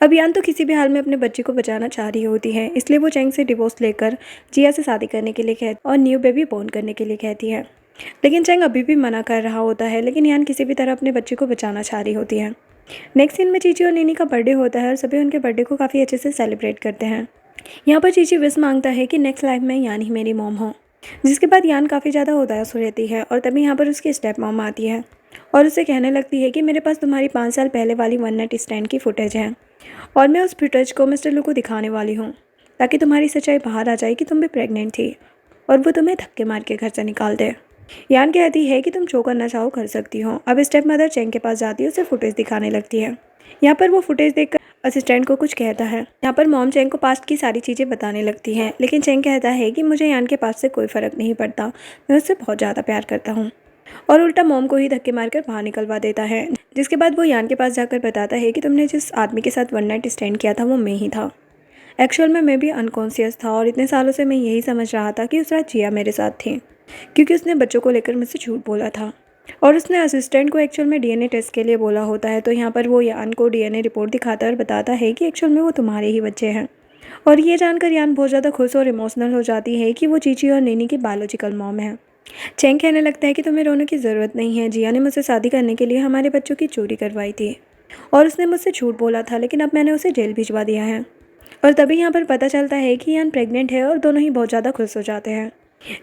अब यान तो किसी भी हाल में अपने बच्चे को बचाना चाह रही होती है, इसलिए वो चेंग से डिवोर्स लेकर जिया से शादी करने के लिए कहती और न्यू बेबी बोर्न करने के लिए कहती है। लेकिन चेंग अभी भी मना कर रहा होता है, लेकिन यान किसी भी तरह अपने बच्चे को बचाना चाह रही होती है। नेक्स्ट सीन में चीची और नीनी का बर्थडे होता है और सभी उनके बर्थडे को काफ़ी अच्छे से सेलिब्रेट करते हैं। यहाँ पर चीची विश मांगता है कि नेक्स्ट लाइफ में यान ही मेरी मॉम हो। जिसके बाद यान काफ़ी ज़्यादा उदास हो रहती है, और तभी यहाँ पर उसकी स्टेप मॉम आती है और उसे कहने लगती है कि मेरे पास तुम्हारी 5 साल पहले वाली वन नाइट स्टैंड की फुटेज है, और मैं उस फुटेज को मिस्टर लू को दिखाने वाली हूँ, ताकि तुम्हारी सच्चाई बाहर आ जाए कि तुम भी प्रेग्नेंट थी और वो तुम्हें धक्के मार के घर से निकाल दे। यान कहती है कि तुम जो करना चाहो कर सकती हो। अब स्टेप मदर चेंग के पास जाती है, उसे फुटेज दिखाने लगती है। यहाँ पर वो फुटेज देखकर असिस्टेंट को कुछ कहता है। यहाँ पर मॉम चेंग को पास्ट की सारी चीज़ें बताने लगती हैं, लेकिन चेंग कहता है कि मुझे यान के पास से कोई फ़र्क नहीं पड़ता, मैं उससे बहुत ज़्यादा प्यार करता हूँ, और उल्टा मॉम को ही धक्के मारकर बाहर निकलवा देता है। जिसके बाद वो यान के पास जाकर बताता है कि तुमने जिस आदमी के साथ वन नाइट स्टैंड किया था वो मैं ही था। एक्चुअल में मैं भी अनकॉन्शियस था, और इतने सालों से मैं यही समझ रहा था कि उस रात जिया मेरे साथ थी, क्योंकि उसने बच्चों को लेकर मुझसे झूठ बोला था, और उसने असिस्टेंट को एक्चुअल में डीएनए टेस्ट के लिए बोला होता है। तो यहाँ पर वो यान को डीएनए रिपोर्ट दिखाता है और बताता है कि एक्चुअल में वो तुम्हारे ही बच्चे हैं। और ये जानकर यान बहुत ज़्यादा खुश और इमोशनल हो जाती है कि वो चीची और नैनी की बायोलॉजिकल मॉम है। चेंग कहने लगता है कि तुम्हें रोने की ज़रूरत नहीं है, जिया ने मुझसे शादी करने के लिए हमारे बच्चों की चोरी करवाई थी, और उसने मुझसे झूठ बोला था, लेकिन अब मैंने उसे जेल भिजवा दिया है। और तभी यहाँ पर पता चलता है कि यान प्रेग्नेंट है और दोनों ही बहुत ज़्यादा खुश हो जाते हैं।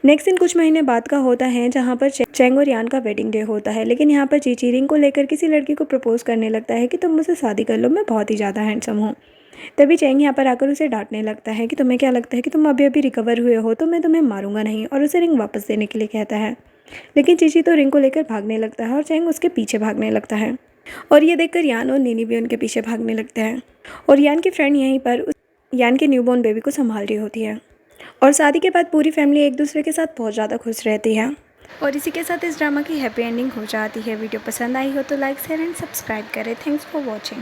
नेक्स्ट दिन कुछ महीने बाद का होता है जहाँ पर चैंग और यान का वेडिंग डे होता है, लेकिन यहाँ पर चीची रिंग को लेकर किसी लड़की को प्रपोज करने लगता है कि तुम मुझसे शादी कर लो, मैं बहुत ही ज़्यादा हैंडसम हूँ। तभी चैंग यहाँ पर आकर उसे डांटने लगता है कि तुम्हें क्या लगता है कि तुम अभी अभी रिकवर हुए हो तो मैं तुम्हें मारूंगा नहीं, और उसे रिंग वापस देने के लिए कहता है। लेकिन चीची तो रिंग को लेकर भागने लगता है और चैंग उसके पीछे भागने लगता है, और ये देखकर यान और नीनी भी उनके पीछे भागने लगते हैं। और यान की फ्रेंड यहीं पर यान के न्यूबॉर्न बेबी को संभाल रही होती है। और शादी के बाद पूरी फैमिली एक दूसरे के साथ बहुत ज़्यादा खुश रहती है। और इसी के साथ इस ड्रामा की हैप्पी एंडिंग हो जाती है। वीडियो पसंद आई हो तो लाइक शेयर एंड सब्सक्राइब करें। Thanks for watching.